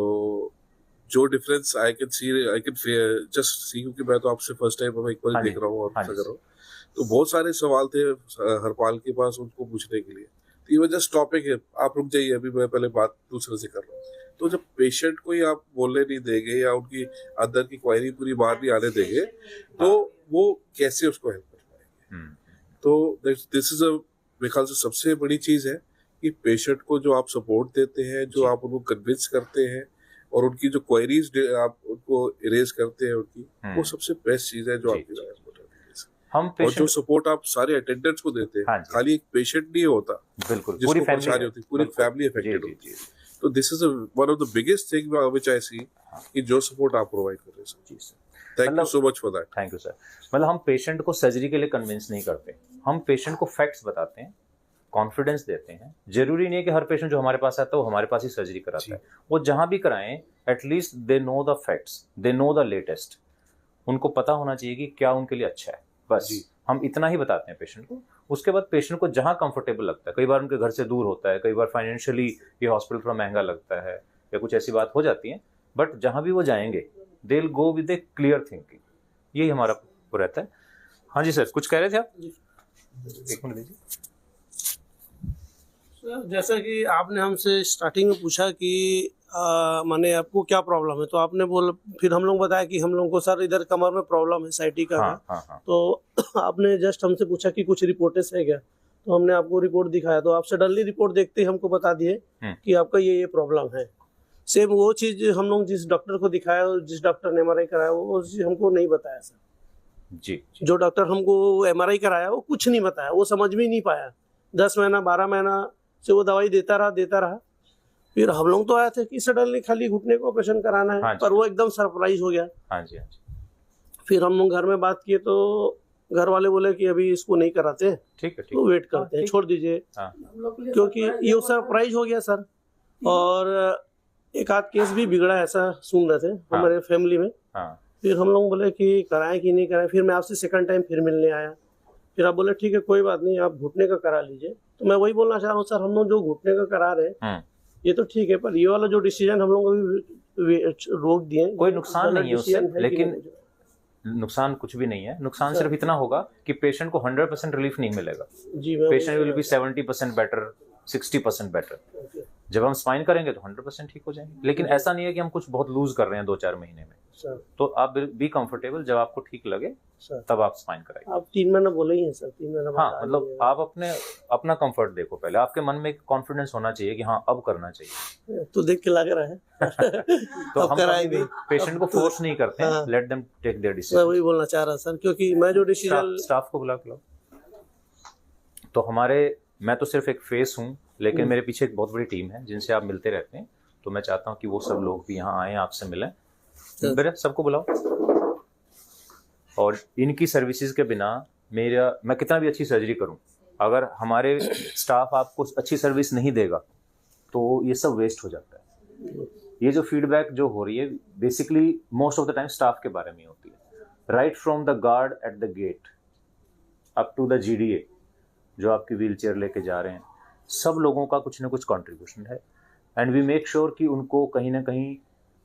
जो difference I can just see, क्योंकि मैं तो आपसे फर्स्ट टाइम एक बार देख रहा हूँ और कर रहा हूँ, तो बहुत सारे सवाल थे हरपाल के पास उनको पूछने के लिए। तो ये जस्ट टॉपिक है, आप रुक जाइए, अभी मैं पहले बात दूसरे से कर रहा हूँ। तो जब पेशेंट को ही आप बोलने नहीं देंगे या उनकी अंदर की क्वेरी पूरी बाहर नहीं आने देंगे, तो वो कैसे उसको हेल्प कर पाएंगे। तो दिस इज मेरे ख्याल से सबसे बड़ी चीज है कि पेशेंट को जो आप सपोर्ट देते हैं, जो आप उनको कन्विंस करते हैं और उनकी जो क्वेरीज आप उनको इरेज करते हैं उनकी, वो सबसे बेस्ट चीज है जो आपकी हम और जो सपोर्ट आप सारे अटेंडेंट्स को देते हैं, खाली एक पेशेंट नहीं होता, बिल्कुल पूरी फैमिली होती है, पूरी फैमिली अफेक्टेड होती है। तो this is one of the biggest thing which I see कि जो सपोर्ट आप प्रोवाइड कर रहे हैं। जी sir, thank you so much for that. Thank you sir. मतलब हम पेशेंट को सर्जरी के लिए कन्विंस नहीं करते, हम पेशेंट को फैक्ट्स बताते हैं, कॉन्फिडेंस देते हैं। जरूरी नहीं है कि हर पेशेंट जो हमारे पास आता है वो हमारे पास ही सर्जरी कराता है, वो जहां भी कराएं at least they know the facts, they know the latest. उनको पता होना चाहिए कि क्या उनके लिए अच्छा है, बस हम इतना ही बताते हैं पेशेंट को। उसके बाद पेशेंट को जहां कंफर्टेबल लगता है, कई बार उनके घर से दूर होता है, कई बार फाइनेंशियली ये हॉस्पिटल थोड़ा महंगा लगता है या कुछ ऐसी बात हो जाती है, बट जहां भी वो जाएंगे they will go with A clear thinking. यही हमारा वो रहता है। हाँ जी सर, कुछ कह रहे थे आप? एक मिनट दीजिए। जैसा कि आपने हमसे स्टार्टिंग में पूछा कि माने आपको क्या प्रॉब्लम है, तो आपने फिर हम लोग बताया कि हम लोगों को सर इधर कमर में प्रॉब्लम है, साइटी का है। तो आपने जस्ट हमसे पूछा कि कुछ रिपोर्ट्स है क्या, तो हमने आपको रिपोर्ट दिखाया, तो आप सडनली रिपोर्ट देखते ही हमको बता दिए कि आपका ये प्रॉब्लम है। सेम वो चीज हम लोग जिस डॉक्टर को दिखाया, जिस डॉक्टर ने MRI कराया, वो चीज हमको नहीं बताया सर। जी। जो डॉक्टर हमको MRI कराया वो कुछ नहीं बताया, वो समझ में नहीं पाया। 10 महीना 12 महीना से वो दवाई देता रहा। फिर हम लोग तो आए थे कि सडनली खाली घुटने को ऑपरेशन कराना है, पर वो एकदम सरप्राइज हो गया। हाँ जी। फिर हम लोग घर में बात किए तो घर वाले बोले कि अभी इसको नहीं कराते, ठीक है, तो वेट करते हैं, छोड़ दीजिए, क्योंकि ये सरप्राइज हो गया सर। और एक आध केस भी बिगड़ा, ऐसा सुन रहे थे हमारे फैमिली में। फिर हम लोग बोले कि कराएं कि नहीं कराएं। फिर मैं आपसे सेकंड टाइम फिर मिलने आया, फिर आप बोले ठीक है कोई बात नहीं, आप घुटने का करा लीजिए। तो मैं वही बोलना चाह रहा हूँ सर, हम लोग जो घुटने का करा रहे हैं ये तो ठीक है, पर ये वाला जो डिसीजन हम लोग रोक दिए, कोई नुकसान नहीं है उससे, लेकिन नुकसान कुछ भी नहीं है। नुकसान सिर्फ इतना होगा कि पेशेंट को 100% रिलीफ नहीं मिलेगा। जी, patient will be 70% better, 60% better. जब हम स्पाइन करेंगे तो 100% ठीक हो जाएंगे, लेकिन ऐसा नहीं है कि हम कुछ बहुत लूज कर रहे हैं 2-4 महीने में। तो आप बी कंफर्टेबल, जब आपको ठीक लगे तब आप स्पाइन कराइए। आप 3 महीना बोले ही हैं सर, 3 महीना। हाँ, मतलब आप अपना कंफर्ट देखो पहले, आपके मन में कॉन्फिडेंस होना चाहिए कि हाँ अब करना चाहिए। तो देख के लग रहा है तो हम कभी पेशेंट को फोर्स नहीं करते हैं, let them take their decision. मैं वही बोलना चाह रहा सर, क्योंकि मैं जो डिसीजन स्टाफ को बुला के लो। तो मैं तो सिर्फ एक फेस हूँ, लेकिन मेरे पीछे एक बहुत बड़ी टीम है जिनसे आप मिलते रहते हैं। तो मैं चाहता हूँ कि वो सब लोग भी यहाँ आए, आपसे मिलें, मेरे सबको बुलाओ। और इनकी सर्विसेज के बिना मैं कितना भी अच्छी सर्जरी करूं, अगर हमारे स्टाफ आपको अच्छी सर्विस नहीं देगा तो ये सब वेस्ट हो जाता है। ये जो फीडबैक जो हो रही है basically most of the time staff के बारे में होती है, right from the guard at the gate up to the GDA जो आपकी व्हील चेयर लेके जा रहे हैं, सब लोगों का कुछ ना कुछ कॉन्ट्रीब्यूशन है। एंड वी मेक श्योर कि उनको कहीं ना कहीं,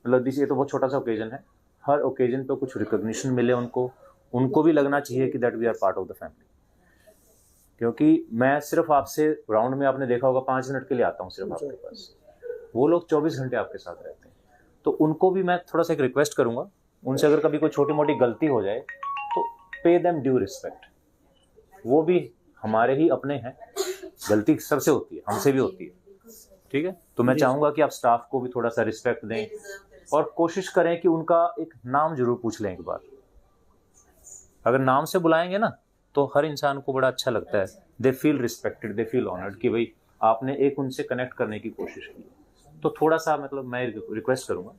मतलब ये तो बहुत छोटा सा ओकेजन है, हर ओकेजन पे कुछ रिकॉग्निशन मिले उनको भी लगना चाहिए कि that we are part of the family. क्योंकि मैं सिर्फ आपसे राउंड में, आपने देखा होगा 5 मिनट के लिए आता हूँ सिर्फ आपके पास, वो लोग 24 घंटे आपके साथ रहते हैं। तो उनको भी मैं थोड़ा सा एक रिक्वेस्ट करूंगा, उनसे अगर कभी कोई छोटी मोटी गलती हो जाए तो पे देम ड्यू रिस्पेक्ट। वो भी हमारे ही अपने हैं, गलती सबसे होती है, हमसे भी होती है, ठीक है। तो मैं चाहूंगा कि आप स्टाफ को भी थोड़ा सा रिस्पेक्ट दें और कोशिश करें कि उनका एक नाम जरूर पूछ लें एक बार। अगर नाम से बुलाएंगे ना तो हर इंसान को बड़ा अच्छा लगता है, they feel respected, they feel honoured कि भाई आपने एक उनसे कनेक्ट करने की कोशिश की। तो थोड़ा सा मतलब मैं रिक्वेस्ट करूंगा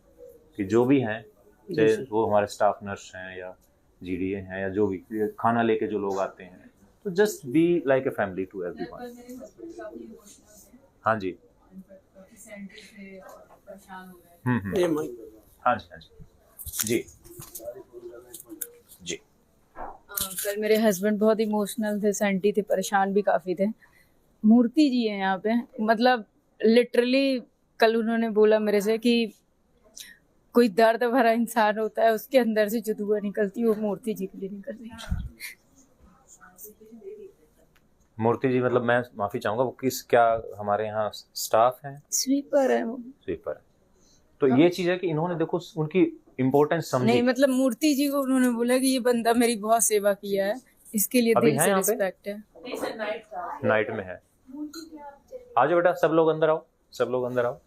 कि जो भी हैं, चाहे वो हमारे स्टाफ नर्स हैं या GDA हैं या जो भी खाना लेके जो लोग आते हैं, तो just be like a family to everyone. हाँ जी, हाँ जी जी। कल मेरे हस्बैंड बहुत इमोशनल थे, सेंटी थे, परेशान भी काफी थे। मूर्ति जी है यहाँ पे, मतलब लिटरली कल उन्होंने बोला मेरे से कि कोई दर्द भरा इंसान होता है, उसके अंदर से जो दुआ निकलती है वो मूर्ति जी के लिए निकल रही है। मूर्ति जी, मतलब मैं माफी चाहूंगा, वो क्या हमारे यहाँ स्टाफ हैं? स्वीपर है वो। स्वीपर है। तो ये चीज है कि इन्होंने देखो उनकी इम्पोर्टेंस समझी। नहीं, मतलब मूर्ति जी को उन्होंने बोला कि ये बंदा मेरी बहुत सेवा किया है, इसके लिए दिल से रिस्पेक्ट है। नाइट में है। आ जाओ बेटा, सब लोग अंदर आओ, सब लोग अंदर आओ।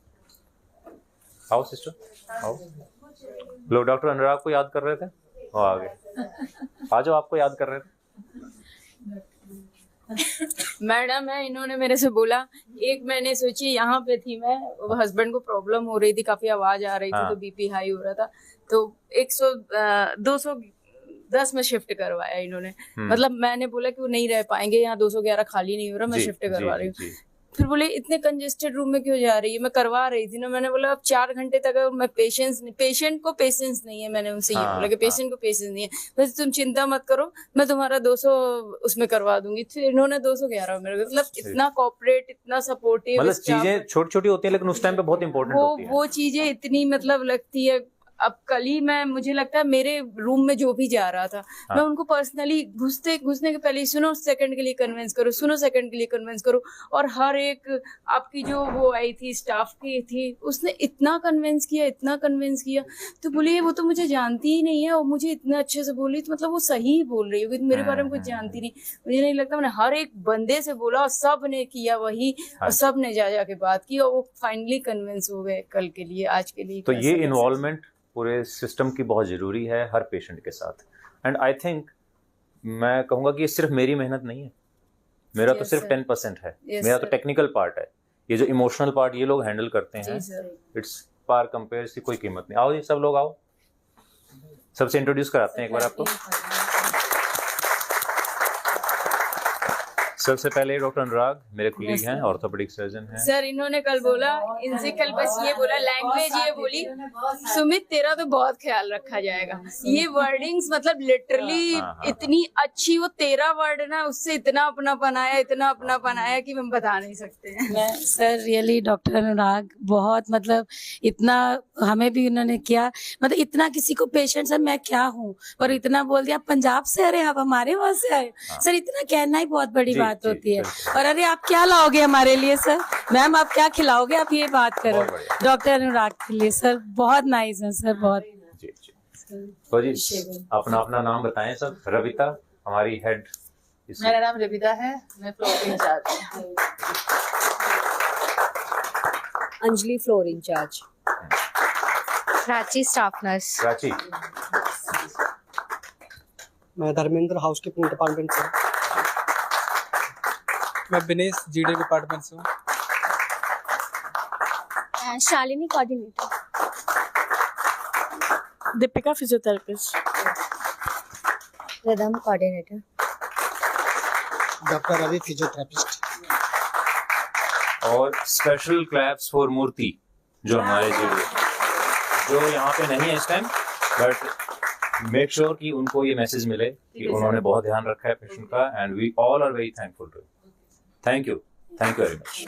आओ सिस्टर, आओ। लोग डॉक्टर अनुराग को याद कर रहे थे, वो आ गए। आ जाओ, आपको याद कर रहे थे। मैडम है, इन्होंने मेरे से बोला, एक मैंने सोची यहाँ पे थी मैं, हस्बैंड को प्रॉब्लम हो रही थी, काफी आवाज आ रही थी, तो बीपी हाई हो रहा था, तो 210 में शिफ्ट करवाया इन्होंने। मतलब मैंने बोला कि वो नहीं रह पाएंगे यहाँ, 211 खाली नहीं हो रहा, मैं शिफ्ट करवा रही हूँ। फिर बोले इतने कंजेस्टेड रूम में क्यों जा रही है, मैं करवा रही थी ना। मैंने बोला अब 4 घंटे तक मैं पेशेंट को पेशेंस नहीं है, मैंने उनसे ये बोला कि पेशेंट को पेशेंस नहीं है, वैसे तुम चिंता मत करो, मैं तुम्हारा 200 उसमें करवा दूंगी। फिर इन्होंने 211 मेरे, मतलब इतना कोऑपरेट, इतना सपोर्टिव। मतलब चीजें छोटी छोटी होती है लेकिन उस टाइम पे बहुत इंपॉर्टेंट होती है। वो चीजें इतनी मतलब लगती है। अब कल ही मुझे लगता है मेरे रूम में जो भी जा रहा था, मैं उनको पर्सनली घुसने के पहले सुनो सेकंड के लिए कन्विंस करो, सुनो सेकंड के लिए कन्विंस करो। और हर एक आपकी जो वो आई थी स्टाफ की थी, उसने इतना कन्विंस किया, इतना कन्विंस किया। तो बोली वो तो मुझे जानती ही नहीं है और मुझे इतना अच्छे से बोली, तो मतलब वो सही बोल रही होगी, मेरे बारे में कुछ जानती नहीं। मुझे नहीं लगता, मैंने हर एक बंदे से बोला और सब ने किया वही, और सब ने जाके बात की और वो फाइनली कन्विंस हो गए कल के लिए, आज के लिए। तो ये इन्वॉल्वमेंट पूरे सिस्टम की बहुत जरूरी है हर पेशेंट के साथ। एंड आई थिंक मैं कहूँगा कि ये सिर्फ मेरी मेहनत नहीं है, मेरा तो सिर्फ 10% है, मेरा तो टेक्निकल पार्ट है। ये जो इमोशनल पार्ट ये लोग हैंडल करते हैं, इट्स पार कंपेयर की कोई कीमत नहीं। आओ जी, सब लोग आओ, सबसे इंट्रोड्यूस कराते हैं एक बार आपको। सबसे पहले डॉक्टर अनुराग मेरे कुलीग हैं, ऑर्थोपेडिक सर्जन हैं। सर इन्होंने कल बोला, इनसे कल बस ये बोला, लैंग्वेज ये बोली, सुमित तेरा तो बहुत ख्याल रखा जाएगा। ये वर्डिंग्स मतलब लिटरली इतनी अच्छी, वो तेरा वर्ड ना, उससे इतना अपनापन आया, इतना अपनापन आया कि हम बता नहीं सकते हैं। सर रियली डॉक्टर अनुराग बहुत, मतलब इतना हमें भी उन्होंने किया, मतलब इतना किसी को पेशेंट, सर मैं क्या हूँ, और इतना बोल दिया पंजाब से, अरे आप हमारे वहाँ से आए। सर इतना कहना ही बहुत बड़ी बात बात होती है। और अरे आप क्या लाओगे हमारे लिए सर? मैम आप क्या खिलाओगे? आप ये बात करो डॉक्टर अनुराग के लिए। सर बहुत नाइस है सर, बहुत। तो जी अपना अपना नाम बताएं सब। रविता हमारी हेड। मेरा नाम रविता है, मैं floor incharge. Anjali floor incharge. Prachi staff nurse. Prachi. मैं धर्मेंद्र हाउसकीपिंग डिपार्टमेंट से। मैं बिनेश जीडी डिपार्टमेंट से हूँ। Shalini coordinator. Deepika physiotherapist. Ridham coordinator. Doctor Ravi physiotherapist. और स्पेशल क्लैप्स फॉर मूर्ति जो हमारे जो यहाँ पे नहीं है इस टाइम, बट मेक श्योर कि उनको ये मैसेज मिले कि उन्होंने बहुत ध्यान रखा है पेशेंट का, and we all are very thankful to. Thank you very much.